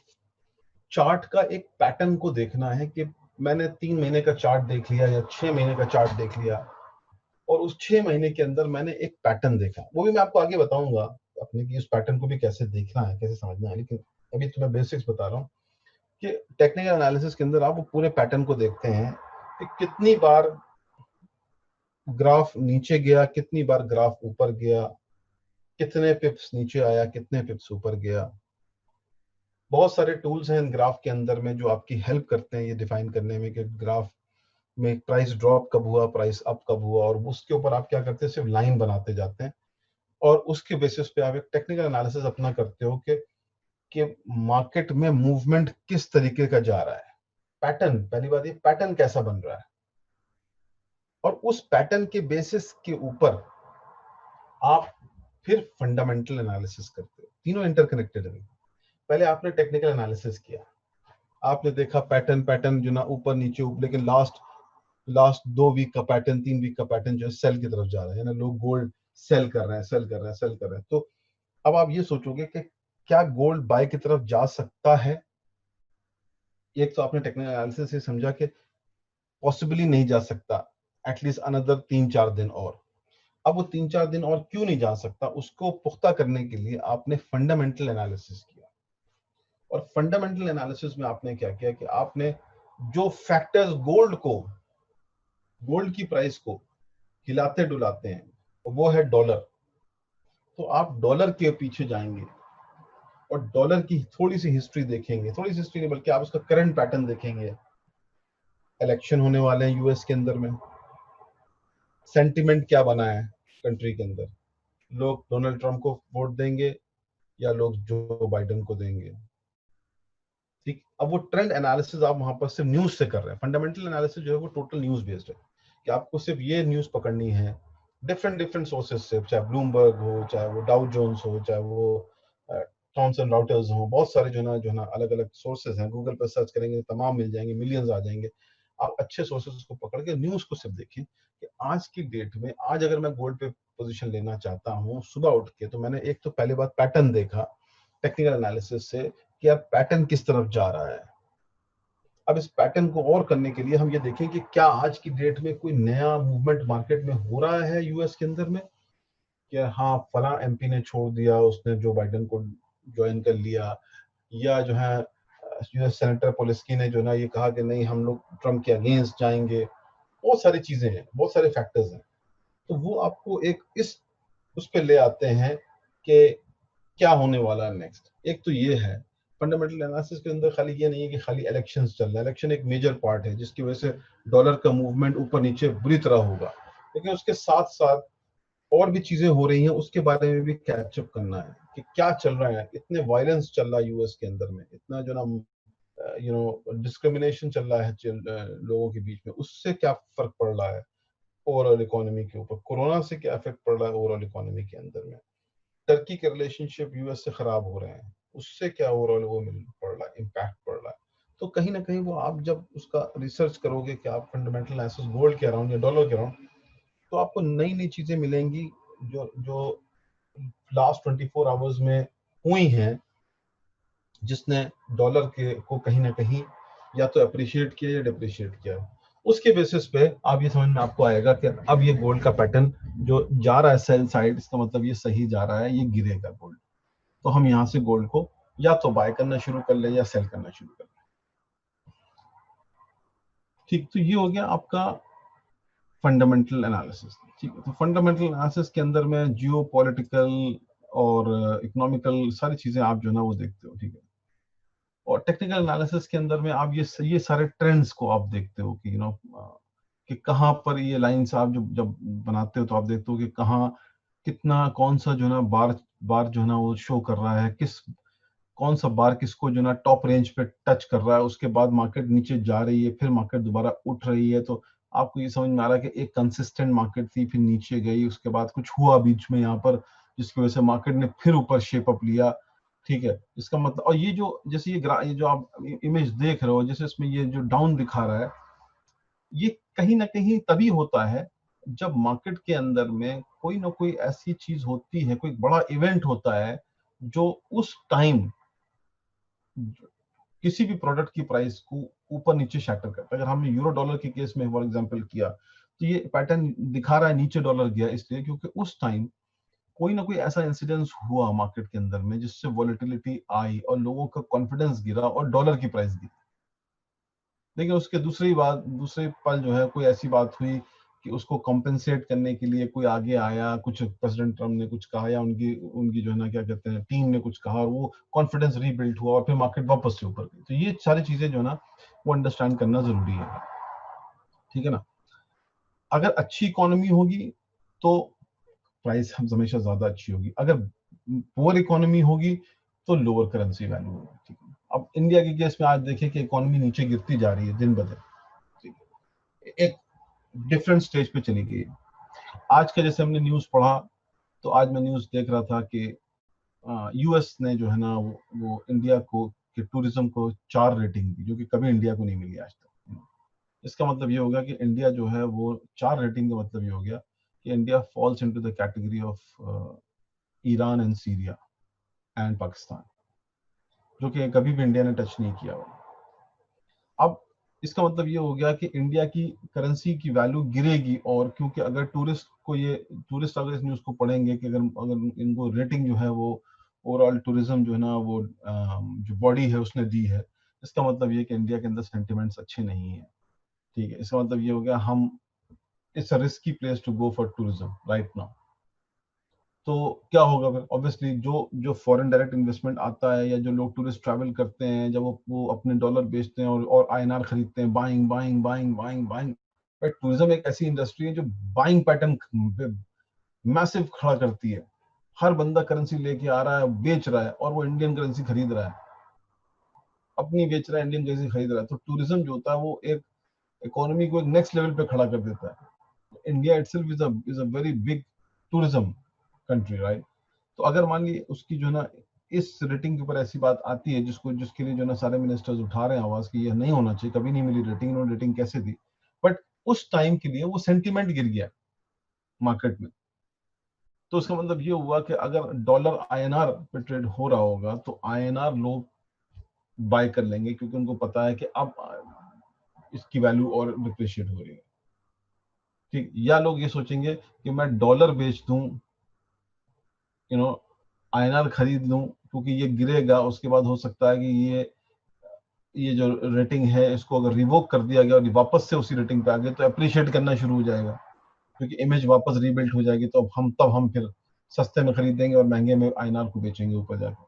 चार्ट का एक पैटर्न को देखना है कि मैंने 3 महीने का चार्ट देख लिया या 6 महीने का चार्ट देख लिया, और उस 6 महीने के अंदर मैंने एक पैटर्न देखा। वो भी मैं आपको आगे बताऊंगा अपने कि इस पैटर्न को भी कैसे देखना है, कैसे समझना है, लेकिन अभी तो मैं बेसिक्स बता रहा हूँ कि टेक्निकल एनालिसिस के अंदर आप वो पूरे पैटर्न को देखते हैं कि कितनी बार ग्राफ नीचे गया, कितनी बार ग्राफ ऊपर गया, कितने पिप्स नीचे आया, कितने पिप्स ऊपर गया। बहुत सारे टूल्स हैं इन ग्राफ के अंदर में जो आपकी हेल्प करते हैं ये डिफाइन करने में कि ग्राफ में प्राइस ड्रॉप कब हुआ, प्राइस अप कब हुआ, और उसके ऊपर आप क्या करते हैं, सिर्फ लाइन बनाते जाते हैं, और उसके बेसिस पे आप एक टेक्निकल एनालिसिस अपना करते हो कि मार्केट में मूवमेंट किस तरीके का जा रहा है। पैटर्न, पहली बात ये पैटर्न कैसा बन रहा है, और उस पैटर्न के बेसिस के ऊपर आप फिर फंडामेंटल एनालिसिस करते हो। तीनों इंटरकनेक्टेड है। पहले आपने टेक्निकल एनालिसिस किया, आपने देखा पैटर्न पैटर्न जो ना ऊपर नीचे ऊपर, लेकिन लास्ट 2 वीक का पैटर्न, 3 वीक का पैटर्न जो है सेल की तरफ जा रहा है ना, लोग गोल्ड सेल कर रहे हैं, सेल कर रहे हैं, सेल कर रहे हैं। तो अब आप ये सोचोगे कि क्या गोल्ड बाय की तरफ जा सकता है। एक तो आपने टेक्निकल एनालिसिस से समझा कि पॉसिबली नहीं जा सकता, एटलीस्ट अनदर 3-4 दिन और। अब वो 3-4 दिन और क्यों नहीं जा सकता, उसको पुख्ता करने के लिए आपने फंडामेंटल एनालिसिस किया। और फंडामेंटल एनालिसिस में आपने क्या किया कि आपने जो फैक्टर्स गोल्ड की प्राइस को हिलाते डुलाते हैं, वो है डॉलर। तो आप डॉलर के पीछे जाएंगे और डॉलर की थोड़ी सी हिस्ट्री देखेंगे, थोड़ी सी हिस्ट्री नहीं बल्कि आप उसका करंट पैटर्न देखेंगे। इलेक्शन होने वाले हैं यूएस के अंदर में, सेंटिमेंट क्या बना है कंट्री के अंदर, लोग डोनाल्ड ट्रंप को वोट देंगे या लोग जो बाइडेन को देंगे। ठीक, अब वो ट्रेंड एनालिसिस आप वहां पर सिर्फ न्यूज से कर रहे हैं। फंडामेंटल एनालिसिस जो है वो टोटल न्यूज बेस्ड है कि आपको सिर्फ ये न्यूज पकड़नी है डिफरेंट डिफरेंट सोर्सेज से, चाहे ब्लूमबर्ग हो, चाहे वो डाउ जोन्स हो, चाहे वो थॉमसन राउटर्स हो, बहुत सारे जो ना अलग अलग सोर्सेज हैं। गूगल पर सर्च करेंगे तमाम मिल जाएंगे, मिलियंस आ जाएंगे। आप अच्छे सोर्सेज को पकड़ के न्यूज को सिर्फ देखें कि आज की डेट में, आज अगर मैं गोल्ड पे पोजीशन लेना चाहता हूँ सुबह उठ के, तो मैंने एक तो पहले बात पैटर्न देखा टेक्निकल एनालिसिस से कि यार पैटर्न किस तरफ जा रहा है। अब इस पैटर्न को और करने के लिए हम ये देखें कि क्या आज की डेट में कोई नया मूवमेंट मार्केट में हो रहा है यूएस के अंदर में, कि हाँ फला एमपी ने छोड़ दिया, उसने जो बाइडेन को ज्वाइन कर लिया, या जो है यूएस सेनेटर पोलिस्की ने जो ना ये कहा कि नहीं हम लोग ट्रम्प के अगेंस्ट जाएंगे। बहुत सारी चीजें हैं, बहुत सारे फैक्टर्स हैं। तो वो आपको एक इस उस पर ले आते हैं कि क्या होने वाला है नेक्स्ट। एक तो ये है फंडामेंटल एनालिसिस के अंदर, खाली ये नहीं है कि खाली इलेक्शंस चल रहा है, इलेक्शन एक मेजर पार्ट है जिसकी वजह से डॉलर का मूवमेंट ऊपर नीचे बुरी तरह होगा, लेकिन उसके साथ साथ और भी चीजें हो रही हैं, उसके बारे में भी कैचअप करना है कि क्या चल रहा है। इतने वायलेंस चल रहा है यूएस के अंदर में, इतना जो ना डिस्क्रिमिनेशन चल रहा है लोगों के बीच में, उससे क्या फर्क पड़ रहा है ओवरऑल इकोनॉमी के ऊपर, कोरोना से क्या इफेक्ट पड़ रहा है ओवरऑल इकोनॉमी के अंदर में, टर्की के रिलेशनशिप यूएस से खराब हो रहे हैं, उससे क्या ओवरऑल वो मिल पड़ रहा है, इम्पैक्ट पड़ रहा है। तो कहीं ना कहीं वो आप जब उसका रिसर्च करोगे कि आप फंडामेंटल एनालिसिस गोल्ड के अराउंड या डॉलर के अराउंड, तो आपको नई नई चीजें मिलेंगी जो जो लास्ट 24 आवर्स में हुई हैं, जिसने डॉलर के को कहीं ना कहीं या तो अप्रिशिएट किया या डिप्रिशिएट किया। उसके बेसिस पे आप ये समझ में आपको आएगा कि अब ये गोल्ड का पैटर्न जो जा रहा है सेल साइड, इसका मतलब ये सही जा रहा है, ये गिरेगा गोल्ड। तो हम यहाँ से गोल्ड को या तो बाय करना शुरू कर ले या सेल करना शुरू कर ले। ठीक, तो ये हो गया आपका फंडामेंटल एनालिसिस। ठीक है, तो फंडामेंटल एनालिसिस के अंदर में जियो पॉलिटिकल और इकोनॉमिकल सारी चीजें आप जो ना वो देखते हो। ठीक है, और टेक्निकल एनालिसिस के अंदर में आप ये सारे ट्रेंड्स को आप देखते हो कि कि कहाँ पर ये लाइंस आप जब बनाते हो तो आप देखते हो कि कहाँ कितना कौन सा जो ना बार बार जो ना वो शो कर रहा है, कौन सा बार किसको जो ना टॉप रेंज पे टच कर रहा है, उसके बाद मार्केट नीचे जा रही है, फिर मार्केट दोबारा उठ रही है। तो आपको ये समझ में आ रहा है कि एक कंसिस्टेंट मार्केट थी, फिर नीचे गई, उसके बाद कुछ हुआ बीच में यहाँ पर, जिसकी वजह से मार्केट ने फिर ऊपर शेप अप लिया। ठीक है, इसका मतलब, और ये जो जैसे ये जो आप इमेज देख रहे हो, जैसे इसमें ये जो डाउन दिखा रहा है, ये कहीं ना कहीं तभी होता है जब मार्केट के अंदर में कोई ना कोई ऐसी चीज होती है, कोई बड़ा इवेंट होता है जो उस टाइम किसी भी प्रोडक्ट की प्राइस को ऊपर नीचे शैटर करता है। अगर हमने यूरो डॉलर के केस में फॉर एग्जांपल किया, तो ये पैटर्न दिखा रहा है नीचे डॉलर गया, इसलिए क्योंकि उस टाइम कोई ना कोई ऐसा इंसिडेंस हुआ मार्केट के अंदर में जिससे वॉलेटिलिटी आई और लोगों का कॉन्फिडेंस गिरा और डॉलर की प्राइस गिरी। लेकिन उसके दूसरे पल जो है कोई ऐसी बात हुई कि उसको कॉम्पेंसेट करने के लिए कोई आगे आया, कुछ प्रेसिडेंट ट्रम्प ने कुछ कहा या उनकी उनकी जो है ना क्या कहते हैं टीम ने कुछ कहा, और वो कॉन्फिडेंस रीबिल्ड हुआ और फिर मार्केट वापस से ऊपर गई। तो ये सारी चीजें जो है ना वो अंडरस्टैंड करना जरूरी है। ठीक है ना, अगर अच्छी इकोनॉमी होगी तो प्राइस हमेशा ज्यादा अच्छी होगी, अगर पुअर इकोनॉमी होगी तो लोअर करेंसी वैल्यू होगी। ठीक है, अब इंडिया के केस में आज देखें कि इकोनॉमी नीचे गिरती जा रही है दिन ब दिन, ठीक है, एक डिफरेंट स्टेज पे चली गई। आज का जैसे हमने न्यूज पढ़ा, तो आज मैं न्यूज देख रहा था कि यूएस ने जो है ना वो इंडिया को के टूरिज्म को 4 रेटिंग दी, जो कि कभी इंडिया को नहीं मिली आज तक। इसका मतलब ये होगा कि इंडिया जो है वो 4 रेटिंग का मतलब ये हो गया कि India falls into the category of Iran and Syria and Pakistan, जो कि कभी भी इंडिया ने टच नहीं किया हुआ। अब इसका मतलब ये हो गया कि इंडिया की करेंसी की वैल्यू गिरेगी, और क्योंकि अगर टूरिस्ट अगर इस न्यूज को पढ़ेंगे कि अगर अगर इनको रेटिंग जो है वो ओवरऑल टूरिज्म जो है ना वो जो बॉडी है उसने दी है, इसका मतलब ये कि इंडिया के अंदर सेंटिमेंट्स अच्छे नहीं है। ठीक है, इसका मतलब ये हो गया हम it's a risky place to go for tourism right now. तो क्या होगा फिर, ऑब्वियसली जो जो फॉरेन डायरेक्ट इन्वेस्टमेंट आता है या जो लोग टूरिस्ट ट्रैवल करते हैं, जब वो अपने डॉलर बेचते हैं और आईएनआर खरीदते हैं, buying buying buying buying buying. But tourism एक ऐसी इंडस्ट्री है जो बाइंग पैटर्न मैसिव खड़ा करती है। हर बंदा करेंसी लेके आ रहा है, बेच रहा है, और वो इंडियन करेंसी खरीद रहा है, अपनी बेच रहा है, इंडियन करेंसी खरीद रहा है। तो टूरिज्म जो होता है वो एक इकोनॉमी को एक नेक्स्ट लेवल पे खड़ा कर देता है। India itself is a very big tourism country, right. तो अगर मान ली उसकी जो ना इस रेटिंग के ऊपर ऐसी बात आती है जिसके लिए जो ना सारे मिनिस्टर्स उठा रहे हैं आवाज कि ये नहीं होना चाहिए, कभी नहीं मिली रेटिंग, इन्होंने रेटिंग कैसे दी, बट उस टाइम के लिए वो सेंटीमेंट गिर गया मार्केट में। तो उसका मतलब ये हुआ कि अगर डॉलर आईएनआर पे ट्रेड हो रहा होगा तो आईएनआर लोग बाय कर लेंगे, क्योंकि उनको पता है कि अब इसकी वैल्यू और डिप्रिशिएट हो रही है। ठीक, या लोग ये सोचेंगे कि मैं डॉलर बेच दूं, आईएनआर खरीद लूं, क्योंकि ये गिरेगा, उसके बाद हो सकता है कि ये जो रेटिंग है इसको अगर रिवोक कर दिया गया और वापस से उसी रेटिंग पे आ गए तो अप्रिशिएट करना शुरू हो जाएगा, क्योंकि इमेज वापस रीबिल्ड हो जाएगी, तो अब हम फिर सस्ते में खरीदेंगे और महंगे में आईएनआर को बेचेंगे ऊपर जाकर।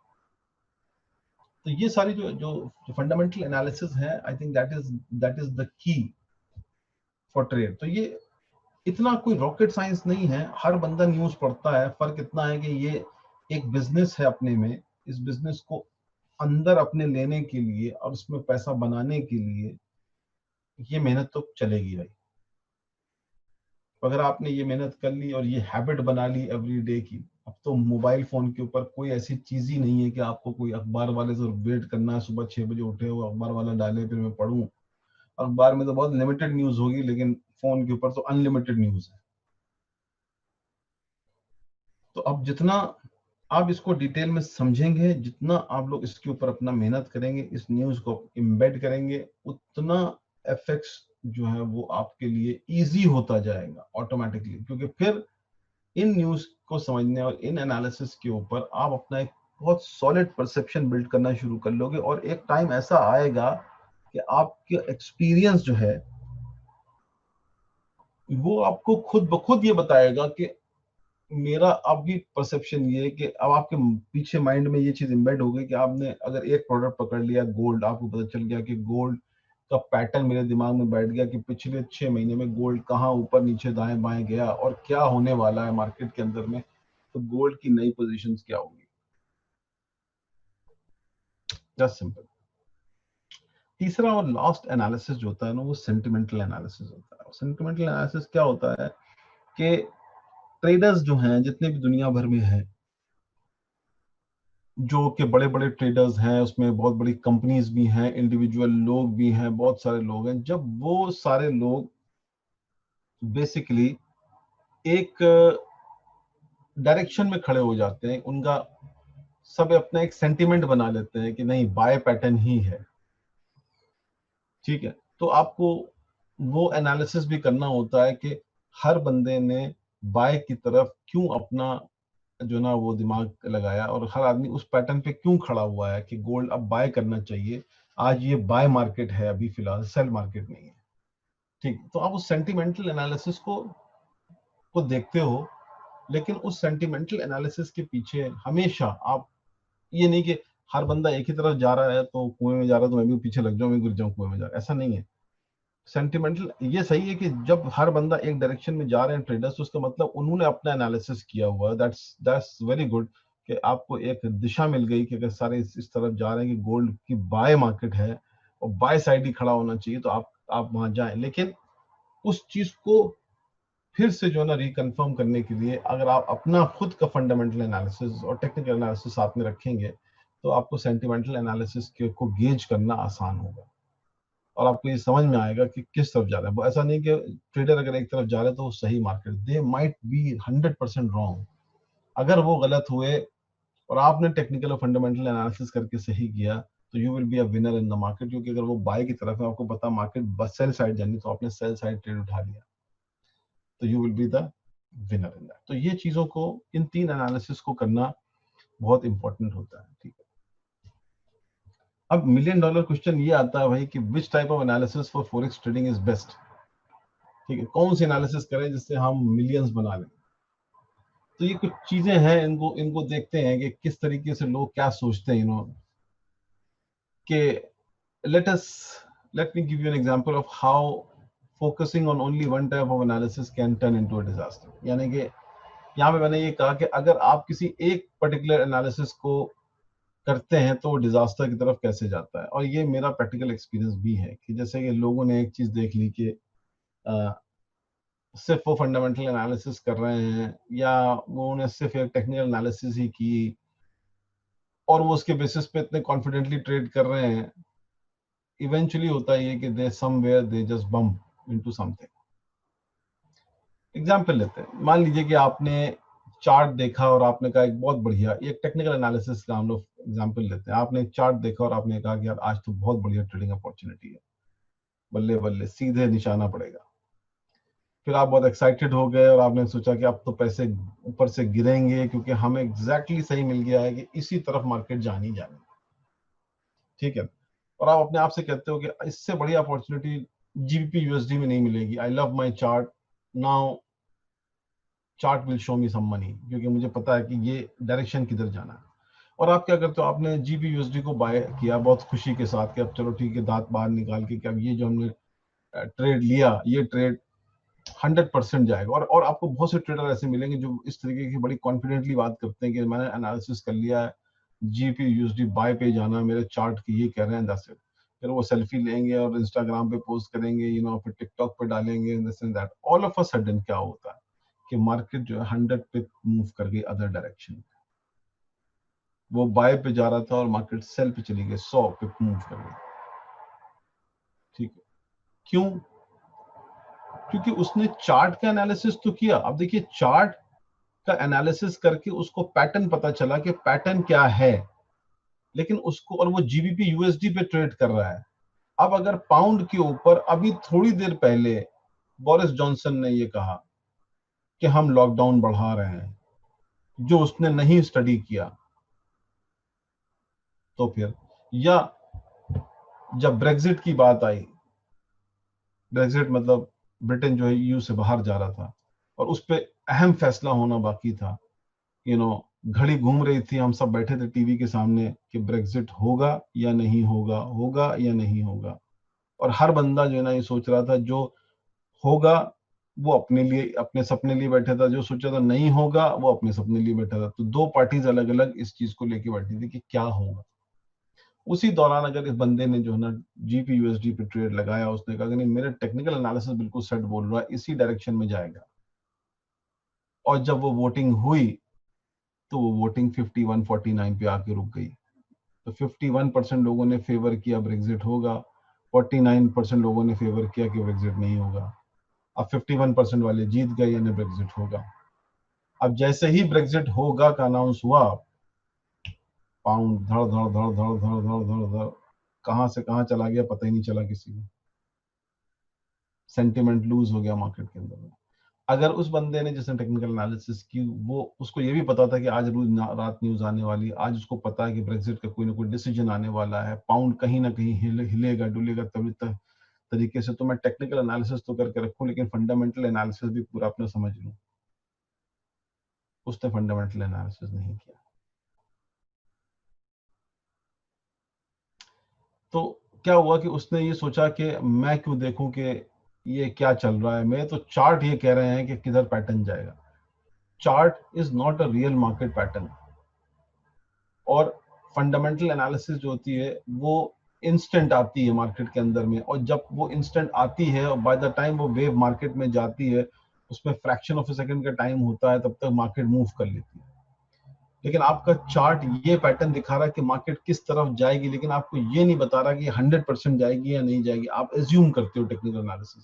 तो ये सारी जो जो फंडामेंटल एनालिसिस है, I think that is the key for trade. तो ये इतना कोई रॉकेट साइंस नहीं है, हर बंदा न्यूज पढ़ता है। फर्क इतना है कि ये एक बिजनेस है अपने में, इस बिजनेस को अंदर अपने लेने के लिए और उसमें पैसा बनाने के लिए ये मेहनत तो चलेगी भाई। अगर आपने ये मेहनत कर ली और ये हैबिट बना ली एवरी डे की, अब तो मोबाइल फोन के ऊपर कोई ऐसी चीज ही नहीं है कि आपको कोई अखबार वाले से वेट करना है, सुबह 6 बजे उठे हो अखबार वाला डाले फिर मैं पढ़ूं। अखबार में तो बहुत लिमिटेड न्यूज होगी, लेकिन फोन के ऊपर तो अनलिमिटेड न्यूज है। तो अब जितना आप इसको डिटेल में समझेंगे, जितना आप लोग इसके ऊपर अपना मेहनत करेंगे, इस न्यूज को इम्बेड करेंगे, उतना एफेक्ट्स जो है वो आपके लिए इजी होता जाएगा ऑटोमेटिकली। क्योंकि फिर इन न्यूज को समझने और इन एनालिसिस के ऊपर आप अपना एक बहुत सॉलिड परसेप्शन बिल्ड करना शुरू कर लोगे, और एक टाइम ऐसा आएगा कि आपके एक्सपीरियंस जो है वो आपको खुद ब खुद ये बताएगा कि मेरा अब भी परसेप्शन ये है कि अब आपके पीछे माइंड में ये चीज एम्बेड हो गई कि आपने अगर एक प्रोडक्ट पकड़ लिया गोल्ड, आपको पता चल गया कि गोल्ड का पैटर्न मेरे दिमाग में बैठ गया कि पिछले 6 महीने में गोल्ड कहाँ ऊपर नीचे दाएं बाएं गया और क्या होने वाला है मार्केट के अंदर में, तो गोल्ड की नई पोजीशंस क्या होगी। Just simple. तीसरा और लास्ट एनालिसिस जो होता है ना, वो सेंटिमेंटल एनालिसिस होता है। सेंटिमेंटल एनालिसिस क्या होता है कि ट्रेडर्स जो हैं जितने भी दुनिया भर में हैं, जो कि बड़े बड़े ट्रेडर्स हैं, उसमें बहुत बड़ी कंपनीज भी हैं, इंडिविजुअल लोग भी हैं, बहुत सारे लोग हैं, जब वो सारे लोग बेसिकली एक डायरेक्शन में खड़े हो जाते हैं, उनका सब अपना एक सेंटिमेंट बना लेते हैं कि नहीं बाय पैटर्न ही है, ठीक है। तो आपको वो एनालिसिस भी करना होता है कि हर बंदे ने बाय की तरफ क्यों अपना जो ना वो दिमाग लगाया, और हर आदमी उस पैटर्न पे क्यों खड़ा हुआ है कि गोल्ड अब बाय करना चाहिए, आज ये बाय मार्केट है, अभी फिलहाल सेल मार्केट नहीं है, ठीक। तो आप उस सेंटिमेंटल एनालिसिस को देखते हो, लेकिन उस सेंटिमेंटल एनालिसिस के पीछे हमेशा आप ये नहीं कि हर बंदा एक ही तरफ जा रहा है तो कुएं में जा रहा है तो मैं भी पीछे लग जाऊं, मैं गिर जाऊं कुएं में जा रहा है, ऐसा नहीं है। सेंटिमेंटल ये सही है कि जब हर बंदा एक डायरेक्शन में जा रहे हैं ट्रेडर्स, तो उसका मतलब उन्होंने अपना एनालिसिस किया हुआ है, दैट्स वेरी गुड कि आपको एक दिशा मिल गई कि अगर सारे इस तरफ जा रहे हैं कि गोल्ड की बाय मार्केट है और बाय साइड ही खड़ा होना चाहिए, तो आप वहां जाएं। लेकिन उस चीज को फिर से जो है ना रिकन्फर्म करने के लिए अगर आप अपना खुद का फंडामेंटल एनालिसिस और टेक्निकल एनालिसिस साथ में रखेंगे, तो आपको सेंटिमेंटल एनालिसिस को गेज करना आसान होगा और आपको ये समझ में आएगा कि किस तरफ जा रहा है। वो ऐसा नहीं कि ट्रेडर अगर एक तरफ जा रहे हैं तो वो सही market, they might be 100% wrong. अगर वो गलत हुए और आपने टेक्निकल और फंडामेंटल एनालिसिस करके सही किया, तो you will be a winner in the market. क्योंकि अगर वो बाय की तरफ है, आपको पता मार्केट बस सेल साइड जानी, तो आपने सेल साइड ट्रेड उठा लिया, तो you will be the winner in that. तो ये चीजों को, इन 3 एनालिसिस को करना बहुत इंपॉर्टेंट होता है, ठीक है। अब मिलियन डॉलर क्वेश्चन ये आता है भाई कि which type of analysis for forex trading is best, ठीक है। कौन सी एनालिसिस करें जिससे हम मिलियंस बना लें। तो ये कुछ चीजें हैं, इनको इनको देखते हैं कि किस तरीके से लोग क्या सोचते हैं, कि let me give you an example of how focusing on only one type of analysis can turn into a disaster। यानी कि यहाँ पे मैंने ये कहा कि अगर आप किसी एक पर्टिकुलर एनालिसिस को करते हैं तो वो डिजास्टर की तरफ कैसे जाता है। और ये मेरा प्रैक्टिकल एक्सपीरियंस भी है कि जैसे कि लोगों ने एक चीज देख ली कि सिर्फ वो फंडामेंटल एनालिसिस कर रहे हैं, या वो उन्हें सिर्फ एक टेक्निकल एनालिसिस ही की और वो उसके बेसिस पे इतने कॉन्फिडेंटली ट्रेड कर रहे हैं, इवेंचुअली होता है ये कि they somewhere they just bump into something. Example लेते हैं, मान लीजिए कि आपने चार्ट देखा और आपने कहा एक बहुत बढ़िया, एक टेक्निकल एनालिसिस का हम लोग एग्जांपल लेते हैं। आपने एक चार्ट देखा और आपने कहा कि यार आज तो बहुत बढ़िया ट्रेडिंग अपॉर्चुनिटी है, बल्ले बल्ले सीधे निशाना पड़ेगा। फिर आप बहुत एक्साइटेड हो गए और आपने सोचा कि अब तो पैसे ऊपर से गिरेंगे क्योंकि हमें एग्जैक्टली सही मिल गया है कि इसी तरफ मार्केट जानी जानी, ठीक है। और आप अपने आप से कहते हो कि इससे बड़ी अपॉर्चुनिटी जीबीपी यूएसडी में नहीं मिलेगी। I love my chart now, chart will show me some money, क्योंकि मुझे पता है कि ये डायरेक्शन किधर जाना है। और आप क्या करते हो, आपने GBUSD को बाय किया बहुत खुशी के साथ कि अब चलो ठीक है, दांत बाहर निकाल के कि अब ये जो हमने ट्रेड लिया, ये ट्रेड 100% जाएगा। और आपको बहुत से ट्रेडर ऐसे मिलेंगे जो इस तरीके की बड़ी कॉन्फिडेंटली बात करते हैं कि मैंने एनालिसिस कर लिया है, GBUSD बाय पे जाना, मेरे चार्ट की ये कह रहे हैं, दैट्स इट। फिर वो सेल्फी लेंगे और इंस्टाग्राम पे पोस्ट करेंगे, फिर टिकटॉक पे डालेंगे, this and that. All of a sudden क्या होता है कि मार्केट जो है 100 पे मूव कर गई अदर डायरेक्शन। वो बाय पे जा रहा था और मार्केट सेल पे चली गई, 100 पे मूव कर गई। ठीक है, क्यों? क्योंकि उसने चार्ट का एनालिसिस तो किया। अब देखिए, चार्ट का एनालिसिस करके उसको पैटर्न पता चला कि पैटर्न क्या है, लेकिन उसको, और वो GBP USD पे ट्रेड कर रहा है। अब अगर पाउंड के ऊपर अभी थोड़ी देर पहले बोरिस जॉनसन ने ये कहा कि हम लॉकडाउन बढ़ा रहे हैं, जो उसने नहीं स्टडी किया, तो फिर, या जब ब्रेग्जिट की बात आई, ब्रेग्जिट मतलब ब्रिटेन जो है EU से बाहर जा रहा था, और उस पर अहम फैसला होना बाकी था, घड़ी घूम रही थी, हम सब बैठे थे टीवी के सामने कि ब्रेग्जिट होगा या नहीं होगा, होगा या नहीं होगा। और हर बंदा जो है ना ये सोच रहा था, जो होगा वो अपने लिए, अपने सपने लिए बैठा था, जो सोचा था नहीं होगा वो अपने सपने लिए बैठा था। तो दो पार्टीज अलग अलग इस चीज को लेके बैठी थी कि क्या होगा। उसी दौरान अगर इस बंदे ने जो है ना GBUSD पे ट्रेड लगाया, उसने कहा कि नहीं, मेरे टेक्निकल एनालिसिस बिल्कुल सेट बोल रहा है, इसी डायरेक्शन में जाएगा। और जब वो वोटिंग हुई तो वो वोटिंग 51-49 पे आके रुक गई। तो 51% लोगों ने फेवर किया ब्रेग्जिट होगा, 49% लोगों ने फेवर किया कि ब्रेग्जिट नहीं होगा। अब 51% वाले जीत गए, यानी ब्रेग्जिट होगा। अब जैसे ही ब्रेग्जिट होगा का अनाउंस हुआ, पाउंड धड़ धड़ धड़ धड़ धड़ धड़ धड़ धड़ कहां से कहां चला गया पता ही नहीं चला किसी को। सेंटिमेंट लूज हो गया मार्केट के अंदर में। अगर उस बंदे ने जिसने टेक्निकल एनालिसिस की, वो, उसको ये भी पता था कि आज रोज रात न्यूज आने वाली है, आज उसको पता है कि ब्रेग्जिट का कोई ना कोई डिसीजन आने वाला है, पाउंड कहीं ना कहीं हिलेगा डुलेगा तभी तरीके से, तो मैं टेक्निकल एनालिसिस तो करके रखूं, लेकिन फंडामेंटल एनालिसिस भी पूरा अपना समझ लूं। उसने फंडामेंटल एनालिसिस नहीं किया। तो क्या हुआ कि उसने ये सोचा कि मैं क्यों देखूं कि ये क्या चल रहा है, मैं तो चार्ट ये कह रहे हैं कि किधर पैटर्न जाएगा। Chart is not a real market pattern. और फंडामेंटल एनालिसिस जो होती है वो इंस्टेंट आती है मार्केट के अंदर में, और जब वो इंस्टेंट आती है और बाय द टाइम वो वेव मार्केट में जाती है, उसमें फ्रैक्शन ऑफ अ सेकंड का टाइम होता है, तब तक मार्केट मूव कर लेती है। लेकिन आपका चार्ट ये पैटर्न दिखा रहा है कि मार्केट किस तरफ जाएगी, लेकिन आपको ये नहीं बता रहा कि 100% जाएगी या नहीं जाएगी। आप एज्यूम करते हो टेक्निकल एनालिसिस,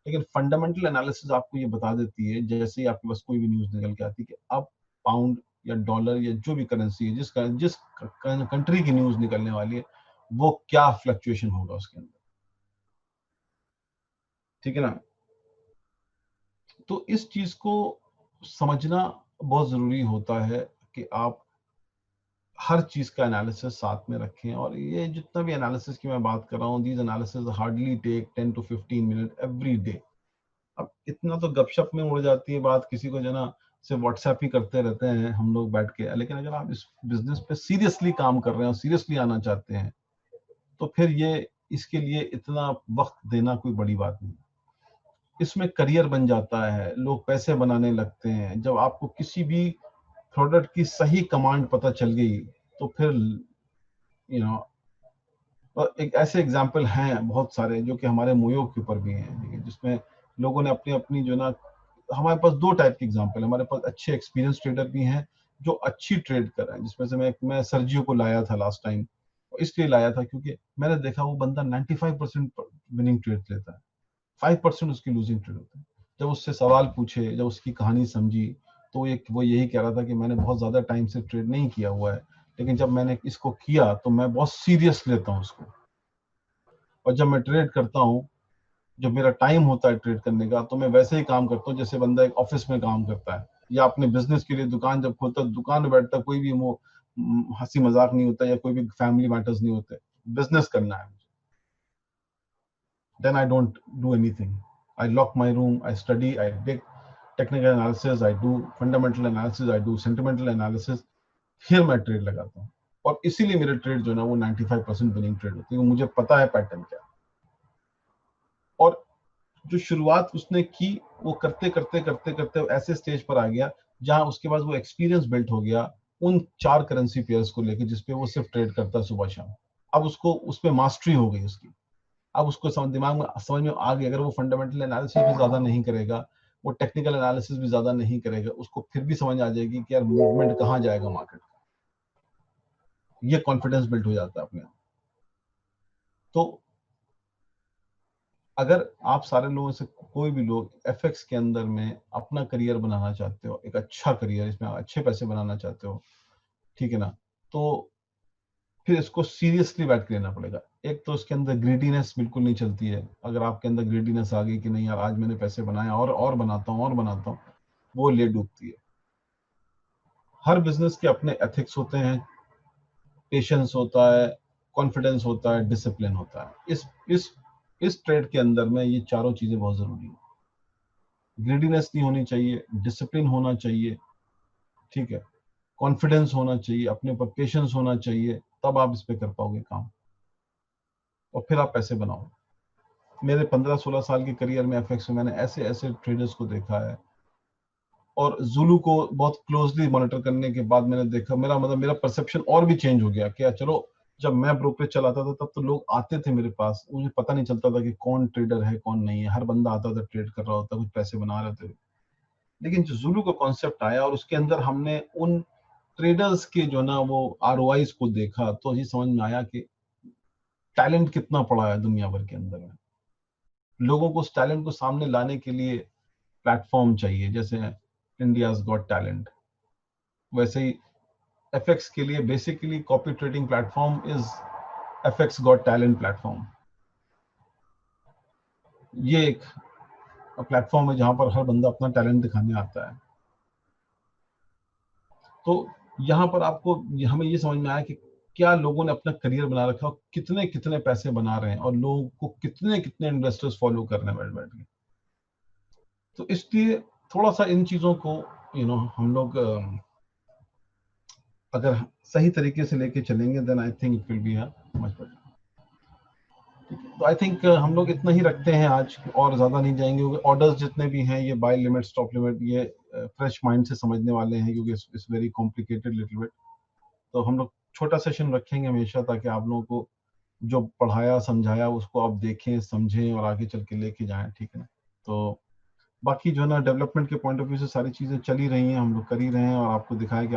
लेकिन फंडामेंटल एनालिसिस आपको ये बता देती है, जैसे ही आपके पास कोई भी न्यूज निकल के आती है कि अब पाउंड या डॉलर या जो भी करेंसी है, जिस कंट्री की न्यूज निकलने वाली है, वो क्या फ्लक्चुएशन होगा उसके अंदर। ठीक है ना? तो इस चीज को समझना बहुत जरूरी होता है कि आप हर चीज का एनालिसिस साथ में रखें। और ये जितना भी एनालिसिस की मैं बात कर रहा हूँ, these analysis hardly take 10 to 15 minute every day. अब इतना तो गपशप में उड़ जाती है बात, किसी को जो ना सिर्फ व्हाट्सएप ही करते रहते हैं हम लोग बैठ के। लेकिन अगर आप इस बिजनेस पे सीरियसली काम कर रहे हैं और सीरियसली आना चाहते हैं, तो फिर ये, इसके लिए इतना वक्त देना कोई बड़ी बात नहीं। इसमें करियर बन जाता है, लोग पैसे बनाने लगते हैं। जब आपको किसी भी प्रोडक्ट की सही कमांड पता चल गई, तो फिर यू नो और एक ऐसे एग्जाम्पल हैं बहुत सारे जो कि हमारे मोयो के ऊपर भी हैं, जिसमें लोगों ने अपनी अपनी जो ना, हमारे पास दो टाइप के एग्जाम्पल है। हमारे पास अच्छे एक्सपीरियंस ट्रेडर भी हैं जो अच्छी ट्रेड कर रहे हैं, जिसमें से मैं सर्जियो को लाया था लास्ट टाइम। इसलिए लाया था क्योंकि मैंने देखा वो बंदा 95% विनिंग ट्रेड लेता है, 5% उसकी लूजिंग ट्रेड होता है। जब उससे सवाल पूछे, जब उसकी कहानी समझी, तो वो यही कह रहा था कि मैंने बहुत ज्यादा टाइम से ट्रेड नहीं किया हुआ है, लेकिन जब मैंने इसको किया तो मैं बहुत सीरियस लेता हूँ उसको। और जब मैं ट्रेड करता हूँ, जब मेरा टाइम होता है ट्रेड करने का, तो मैं वैसे ही काम करता हूँ जैसे बंदा एक ऑफिस में काम करता है, या अपने बिजनेस के लिए दुकान जब खोलता है, दुकान में बैठता है, कोई भी वो हंसी मजाक नहीं होता या कोई भी फैमिली मैटर्स नहीं होते, बिजनेस करना है। Then I don't do anything, I lock my room, I study, I dig, technical analysis, I do fundamental analysis, I do sentimental analysis, फिर मैं ट्रेड लगाता हूँ। और इसीलिए मेरे ट्रेड जो है ना वो 95% विनिंग ट्रेड होती है, मुझे पता है पैटर्न क्या है। और जो शुरुआत उसने की वो करते करते करते करते ऐसे स्टेज पर आ गया जहां उसके बाद वो एक्सपीरियंस बिल्ट हो गया उन 4 करेंसी पेयर्स को लेकर जिसपे वो सिर्फ ट्रेड करता है सुबह शाम। अब उसको उसपे मास्टरी हो गई उसकी। अब उसको दिमाग में समझ में आ गया, अगर वो फंडामेंटल एनालिसिस भी ज्यादा नहीं करेगा, वो टेक्निकल एनालिसिस भी ज्यादा नहीं करेगा, उसको फिर भी समझ आ जाएगी कि यार मूवमेंट कहाँ जाएगा मार्केट का। ये कॉन्फिडेंस बिल्ट हो जाता है अपने आप। तो अगर आप सारे लोगों से, कोई भी लोग एफएक्स के अंदर में अपना करियर बनाना चाहते हो, एक अच्छा करियर, इसमें अच्छे पैसे बनाना चाहते हो, ठीक है ना, तो फिर इसको सीरियसली बैठ के लेना पड़ेगा। एक तो इसके अंदर ग्रीडीनेस बिल्कुल नहीं चलती है। अगर आपके अंदर ग्रीडीनेस आ गई कि नहीं यार आज मैंने पैसे बनाए और बनाता हूँ और बनाता हूँ, वो ले डूबती है। हर बिजनेस के अपने एथिक्स होते हैं, पेशेंस होता है, कॉन्फिडेंस होता है, डिसिप्लिन होता है। इस ट्रेड के अंदर में ये चारों चीजें बहुत जरूरी है। ग्रीडीनेस नहीं होनी चाहिए, डिसिप्लिन होना चाहिए, ठीक है, कॉन्फिडेंस होना चाहिए, अपने ऊपर पेशेंस होना चाहिए, तब आप इस पे कर पाओगे काम और फिर आप पैसे बनाओगे। मेरे 15-16 साल के करियर में एफएक्स में मैंने ऐसे ऐसे ट्रेडर्स को देखा है, और जुलू को बहुत क्लोजली मॉनिटर करने के बाद मैंने देखा, मेरा परसेप्शन और भी चेंज हो गया। क्या चलो, जब मैं ब्रोकरेज चलाता था तब तो लोग आते थे मेरे पास, मुझे पता नहीं चलता था कि कौन ट्रेडर है कौन नहीं है, हर बंदा आता था ट्रेड कर रहा होता, कुछ पैसे बना रहे थे। लेकिन जो जुलू का कॉन्सेप्ट आया और उसके अंदर हमने उन ट्रेडर्स के जो ना वो आरओआईज को देखा, तो ये समझ में आया कि टैलेंट कितना पड़ा है दुनिया भर के अंदर में। लोगों को उस टैलेंट को सामने लाने के लिए प्लेटफॉर्म चाहिए, जैसे इंडियाज गॉट टैलेंट, वैसे ही एफएक्स के लिए basically copy trading platform is FX got talent platform. ये एक प्लेटफॉर्म है जहां पर हर बंदा अपना टैलेंट दिखाने आता है। तो यहाँ पर आपको हमें ये समझ में आया कि क्या लोगों ने अपना करियर बना रखा है, कितने कितने पैसे बना रहे हैं, और लोगों को कितने कितने इन्वेस्टर्स फॉलो कर रहे हैं बैठ बैठ के। तो इसलिए थोड़ा सा इन चीजों को हम लोग अगर सही तरीके से लेके चलेंगे, then I think it will be much better. तो आई थिंक हम लोग इतना ही रखते हैं आज, और ज्यादा नहीं जाएंगे, क्योंकि ऑर्डर्स जितने भी हैं ये बाय लिमिट स्टॉप लिमिट ये फ्रेश माइंड से समझने वाले हैं, क्योंकि it's very complicated little bit. तो हम लोग छोटा सेशन रखेंगे हमेशा, ताकि आप लोगों को जो पढ़ाया समझाया उसको आप देखें समझें और आगे चल के लेके जाएं, ठीक है ना। तो बाकी जो है ना, डेवलपमेंट के पॉइंट ऑफ व्यू से सारी चीजें चल ही रही हैं, हम लोग कर ही रहे हैं, और आपको दिखाया कि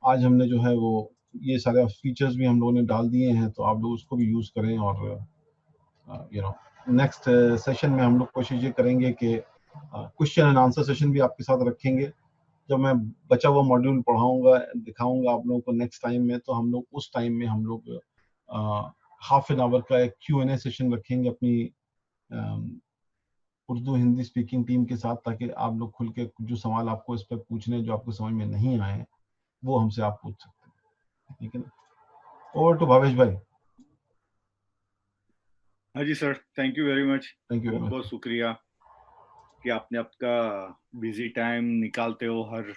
आज हमने जो है वो ये सारे फीचर्स भी हम लोगों ने डाल दिए हैं, तो आप लोग उसको भी यूज करें। और नेक्स्ट सेशन में हम लोग कोशिश ये करेंगे कि क्वेश्चन एंड आंसर सेशन भी आपके साथ रखेंगे। जब मैं बचा हुआ मॉड्यूल पढ़ाऊंगा दिखाऊंगा आप लोगों को नेक्स्ट टाइम में, तो हम लोग उस टाइम में हम लोग हाफ एन आवर का एक Q&A सेशन रखेंगे अपनी उर्दू हिंदी स्पीकिंग टीम के साथ, ताकि आप लोग खुल के जो सवाल आपको इस पर पूछने जो आपको समझ में नहीं आए वो हमसे आप पूछ सकते हैं, ठीक है ना। ओवर टू भावेश भाई। हाँ जी sir, thank you very much. Thank you very बहुत मच। बहुत शुक्रिया कि आपने आपका बिजी टाइम निकालते हो हर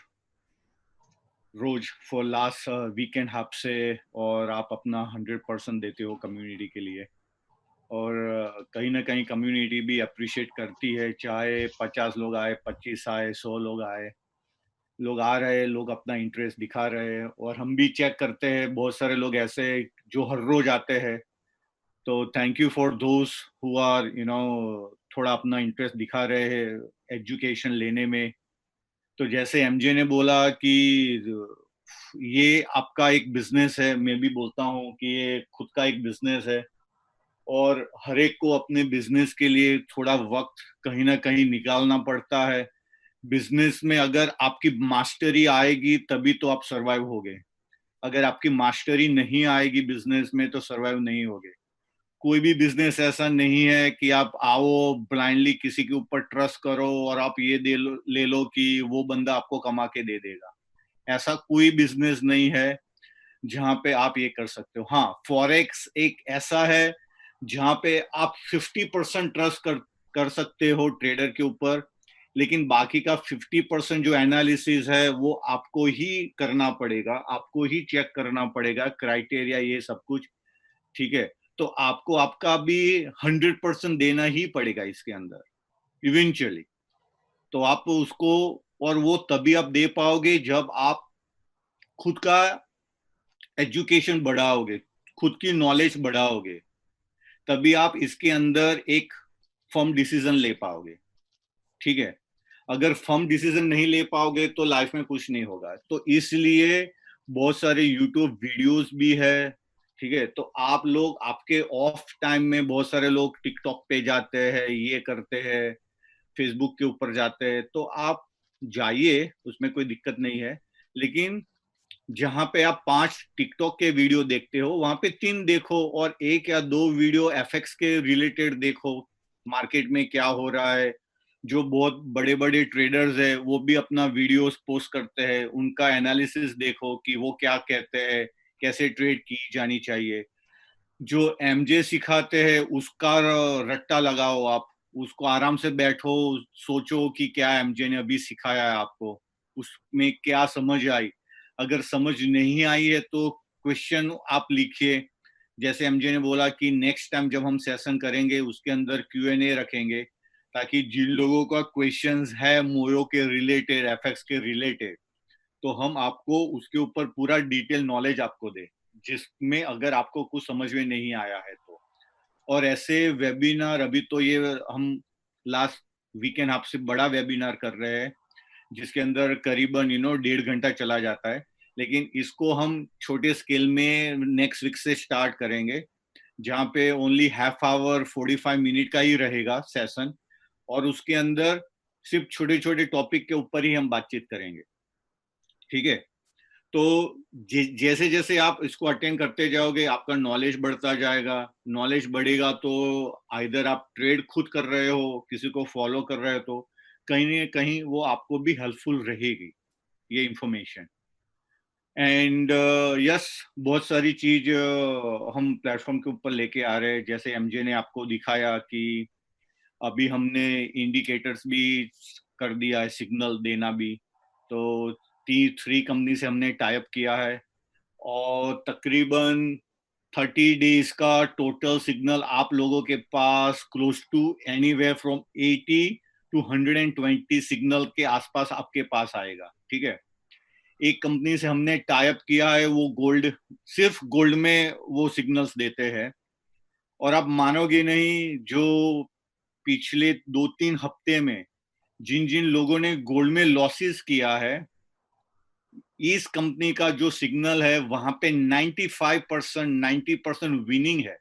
रोज फॉर लास्ट वीकेंड हाफ से, और आप अपना 100% देते हो कम्युनिटी के लिए। और कहीं ना कहीं कम्युनिटी भी अप्रिशिएट करती है, चाहे 50 लोग आए, 25 आए, 100 लोग आए, लोग आ रहे हैं, लोग अपना इंटरेस्ट दिखा रहे हैं। और हम भी चेक करते हैं, बहुत सारे लोग ऐसे जो हर रोज आते हैं। तो thank you for those who are थोड़ा अपना इंटरेस्ट दिखा रहे हैं एजुकेशन लेने में। तो जैसे एमजे ने बोला कि ये आपका एक बिजनेस है, मैं भी बोलता हूँ कि ये खुद का एक बिजनेस है। और हर एक को अपने बिजनेस के लिए थोड़ा वक्त कहीं ना कहीं निकालना पड़ता है। बिजनेस में अगर आपकी मास्टरी आएगी तभी तो आप सरवाइव होगे। अगर आपकी मास्टरी नहीं आएगी बिजनेस में तो सरवाइव नहीं होगे। कोई भी बिजनेस ऐसा नहीं है कि आप आओ ब्लाइंडली किसी के ऊपर ट्रस्ट करो और आप ये ले लो कि वो बंदा आपको कमा के दे देगा। ऐसा कोई बिजनेस नहीं है जहां पे आप ये कर सकते हो। हाँ, फॉरेक्स एक ऐसा है जहां पे आप 50% ट्रस्ट कर सकते हो ट्रेडर के ऊपर, लेकिन बाकी का 50% जो एनालिसिस है वो आपको ही करना पड़ेगा, आपको ही चेक करना पड़ेगा, क्राइटेरिया ये सब कुछ, ठीक है। तो आपको आपका भी 100% देना ही पड़ेगा इसके अंदर इवेंचुअली। तो आप उसको, और वो तभी आप दे पाओगे जब आप खुद का एजुकेशन बढ़ाओगे, खुद की नॉलेज बढ़ाओगे, तभी आप इसके अंदर एक फर्म डिसीजन ले पाओगे, ठीक है। अगर फर्म डिसीजन नहीं ले पाओगे तो लाइफ में कुछ नहीं होगा। तो इसलिए बहुत सारे यूट्यूब वीडियोस भी है, ठीक है। तो आप लोग आपके ऑफ टाइम में, बहुत सारे लोग टिकटॉक पे जाते हैं, ये करते हैं, फेसबुक के ऊपर जाते हैं, तो आप जाइए, उसमें कोई दिक्कत नहीं है। लेकिन जहां पे आप 5 टिकटॉक के वीडियो देखते हो, वहां पे 3 देखो, और 1 या 2 वीडियो एफएक्स के रिलेटेड देखो, मार्केट में क्या हो रहा है। जो बहुत बड़े बड़े ट्रेडर्स है वो भी अपना वीडियोस पोस्ट करते हैं, उनका एनालिसिस देखो कि वो क्या कहते हैं, कैसे ट्रेड की जानी चाहिए। जो एमजे सिखाते हैं उसका रट्टा लगाओ आप, उसको आराम से बैठो, सोचो कि क्या एमजे ने अभी सिखाया है आपको, उसमें क्या समझ आई। अगर समझ नहीं आई है तो क्वेश्चन आप लिखिए। जैसे एमजे ने बोला कि नेक्स्ट टाइम जब हम सेशन करेंगे उसके अंदर Q&A रखेंगे, ताकि जिन लोगों का क्वेश्चंस है मोयो के रिलेटेड, एफएक्स के रिलेटेड, तो हम आपको उसके ऊपर पूरा डिटेल नॉलेज आपको दे, जिसमें अगर आपको कुछ समझ में नहीं आया है तो। और ऐसे वेबिनार, अभी तो ये हम लास्ट वीकेंड आपसे बड़ा वेबिनार कर रहे हैं, जिसके अंदर करीबन 1.5 घंटा चला जाता है। लेकिन इसको हम छोटे स्केल में नेक्स्ट वीक से स्टार्ट करेंगे, जहाँ पे ओनली हाफ आवर 45 मिनट का ही रहेगा सेशन, और उसके अंदर सिर्फ छोटे छोटे टॉपिक के ऊपर ही हम बातचीत करेंगे, ठीक है। तो जैसे जैसे आप इसको अटेंड करते जाओगे आपका नॉलेज बढ़ता जाएगा। नॉलेज बढ़ेगा तो आइदर आप ट्रेड खुद कर रहे हो, किसी को फॉलो कर रहे हो, तो कहीं ना कहीं वो आपको भी हेल्पफुल रहेगी ये इंफॉर्मेशन। एंड यस, बहुत सारी चीज हम प्लेटफॉर्म के ऊपर लेके आ रहे हैं। जैसे एमजे ने आपको दिखाया कि अभी हमने इंडिकेटर्स भी कर दिया है, सिग्नल देना भी। तो 3 कंपनी से हमने टाई अप किया है, और तकरीबन 30 डेज का टोटल सिग्नल आप लोगों के पास close to anywhere from 80 to 120 signal के आसपास आपके पास आएगा, ठीक है। एक कंपनी से हमने टाई अप किया है, वो गोल्ड, सिर्फ गोल्ड में वो सिग्नल्स देते हैं। और आप मानोगे नहीं, जो पिछले 2-3 हफ्ते में जिन जिन लोगों ने गोल्ड में लॉसेस किया है, इस कंपनी का जो सिग्नल है वहां पे 90% विनिंग है।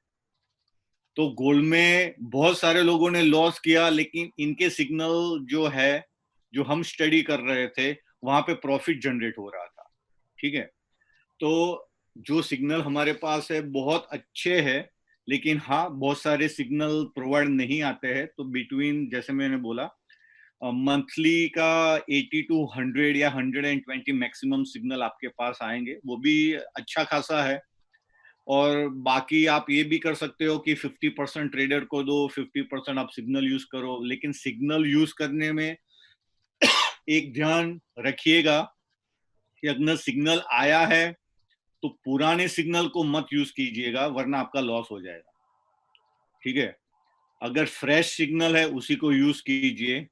तो गोल्ड में बहुत सारे लोगों ने लॉस किया, लेकिन इनके सिग्नल जो है, जो हम स्टडी कर रहे थे, वहां पे प्रॉफिट जनरेट हो रहा था, ठीक है। तो जो सिग्नल हमारे पास है बहुत अच्छे हैं, लेकिन हाँ, बहुत सारे सिग्नल प्रोवाइड नहीं आते हैं। तो बिटवीन, जैसे मैंने बोला, मंथली का 80 to 100 या 120 मैक्सिमम सिग्नल आपके पास आएंगे, वो भी अच्छा खासा है। और बाकी आप ये भी कर सकते हो कि 50% ट्रेडर को दो, 50% आप सिग्नल यूज करो। लेकिन सिग्नल यूज करने में एक ध्यान रखिएगा कि अगर सिग्नल आया है तो पुराने सिग्नल को मत यूज कीजिएगा, वरना आपका लॉस हो जाएगा, ठीक है। अगर फ्रेश सिग्नल है उसी को यूज कीजिए,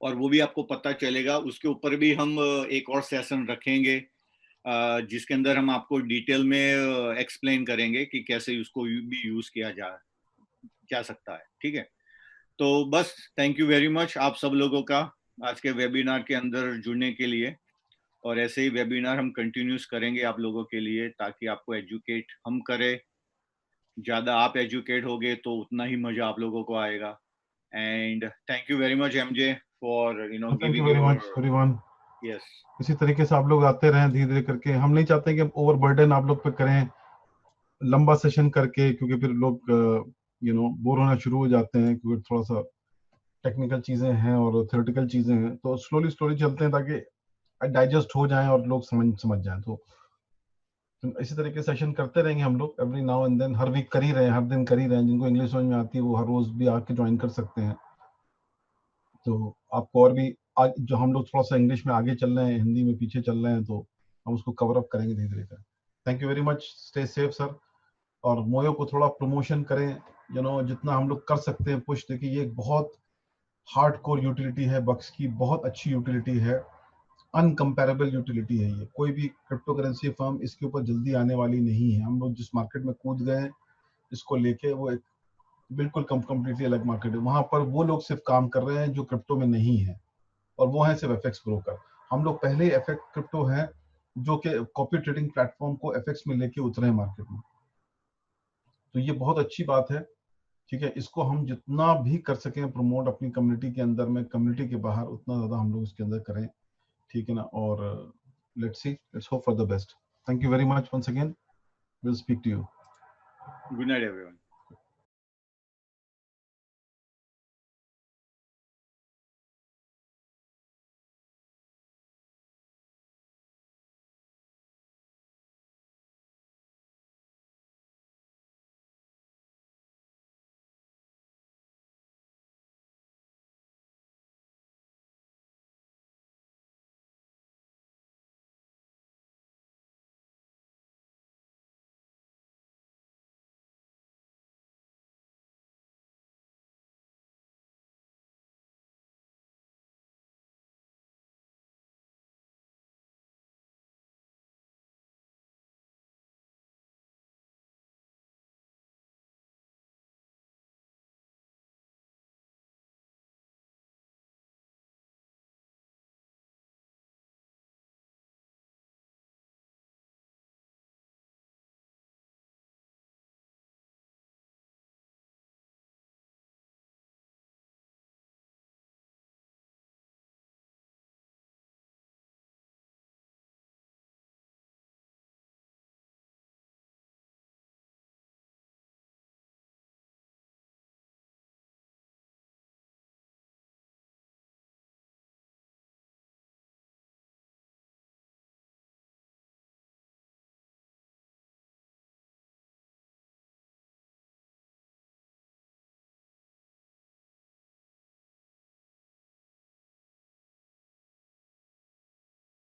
और वो भी आपको पता चलेगा। उसके ऊपर भी हम एक और सेशन रखेंगे, जिसके अंदर हम आपको डिटेल में एक्सप्लेन करेंगे कि कैसे उसको भी यूज किया जा सकता है, ठीक है। तो बस, थैंक यू वेरी मच आप सब लोगों का आज के वेबिनार के अंदर जुड़ने के लिए। और ऐसे ही वेबिनार हम कंटिन्यूस करेंगे आप लोगों के लिए, ताकि आपको एजुकेट हम करें। ज़्यादा आप एजुकेट होगे तो उतना ही मज़ा आप लोगों को आएगा। And thank you very much MJ for thank you giving very your. Much everyone. Yes. इसी तरीके से आप लोग आते रहें धीरे धीरे करके। हम नहीं चाहते कि ओवर बर्डन आप लोग पे करें लंबा सेशन करके, क्योंकि फिर लोग बोर होना शुरू हो जाते हैं, क्योंकि थोड़ा सा टेक्निकल चीजें हैं और थ्योरेटिकल चीजें हैं। तो स्लोली स्लोली चलते हैं ताकि डाइजेस्ट हो जाएं और लोग समझ जाएं। तो इसी तरीके सेशन करते रहेंगे हम लोग, एवरी नाउ एंड देन। हर वीक कर ही रहे हैं, हर दिन कर ही रहे हैं। जिनको इंग्लिश समझ में आती है वो हर रोज भी आके ज्वाइन कर सकते हैं। तो आपको और भी आज जो हम लोग थोड़ा सा इंग्लिश में आगे चल रहे हैं, हिंदी में पीछे चल रहे हैं, तो हम उसको कवर अप करेंगे धीरे धीरे। Thank you very much, stay safe sir. और मोयो को थोड़ा प्रमोशन करें, जितना हम लोग कर सकते हैं पुश। देखिए ये एक बहुत हार्ड कोर यूटिलिटी है बक्स की, बहुत अच्छी यूटिलिटी है, अनकंपेरेबल यूटिलिटी है। ये कोई भी क्रिप्टो करेंसी फर्म इसके ऊपर जल्दी आने वाली नहीं है। हम लोग जिस मार्केट में कूद गए हैं इसको लेके, वो एक बिल्कुल कम्प्लीटली अलग मार्केट है। वहां पर वो लोग सिर्फ काम कर रहे हैं जो क्रिप्टो में नहीं है, और वो है सिर्फ एफएक्स ब्रोकर। हम लोग पहले ही एफएक्स क्रिप्टो है जो कि कॉपी ट्रेडिंग प्लेटफॉर्म को एफएक्स में लेके उतरे हैं मार्केट में। तो ये बहुत अच्छी बात है, ठीक है। इसको हम जितना भी कर सकें प्रमोट अपनी कम्युनिटी के अंदर में, कम्युनिटी के बाहर, उतना ज्यादा हम लोग इसके अंदर करें, ठीक है ना। और let's see, let's hope for the best. Thank you very much once again, will speak to you. Good night everyone.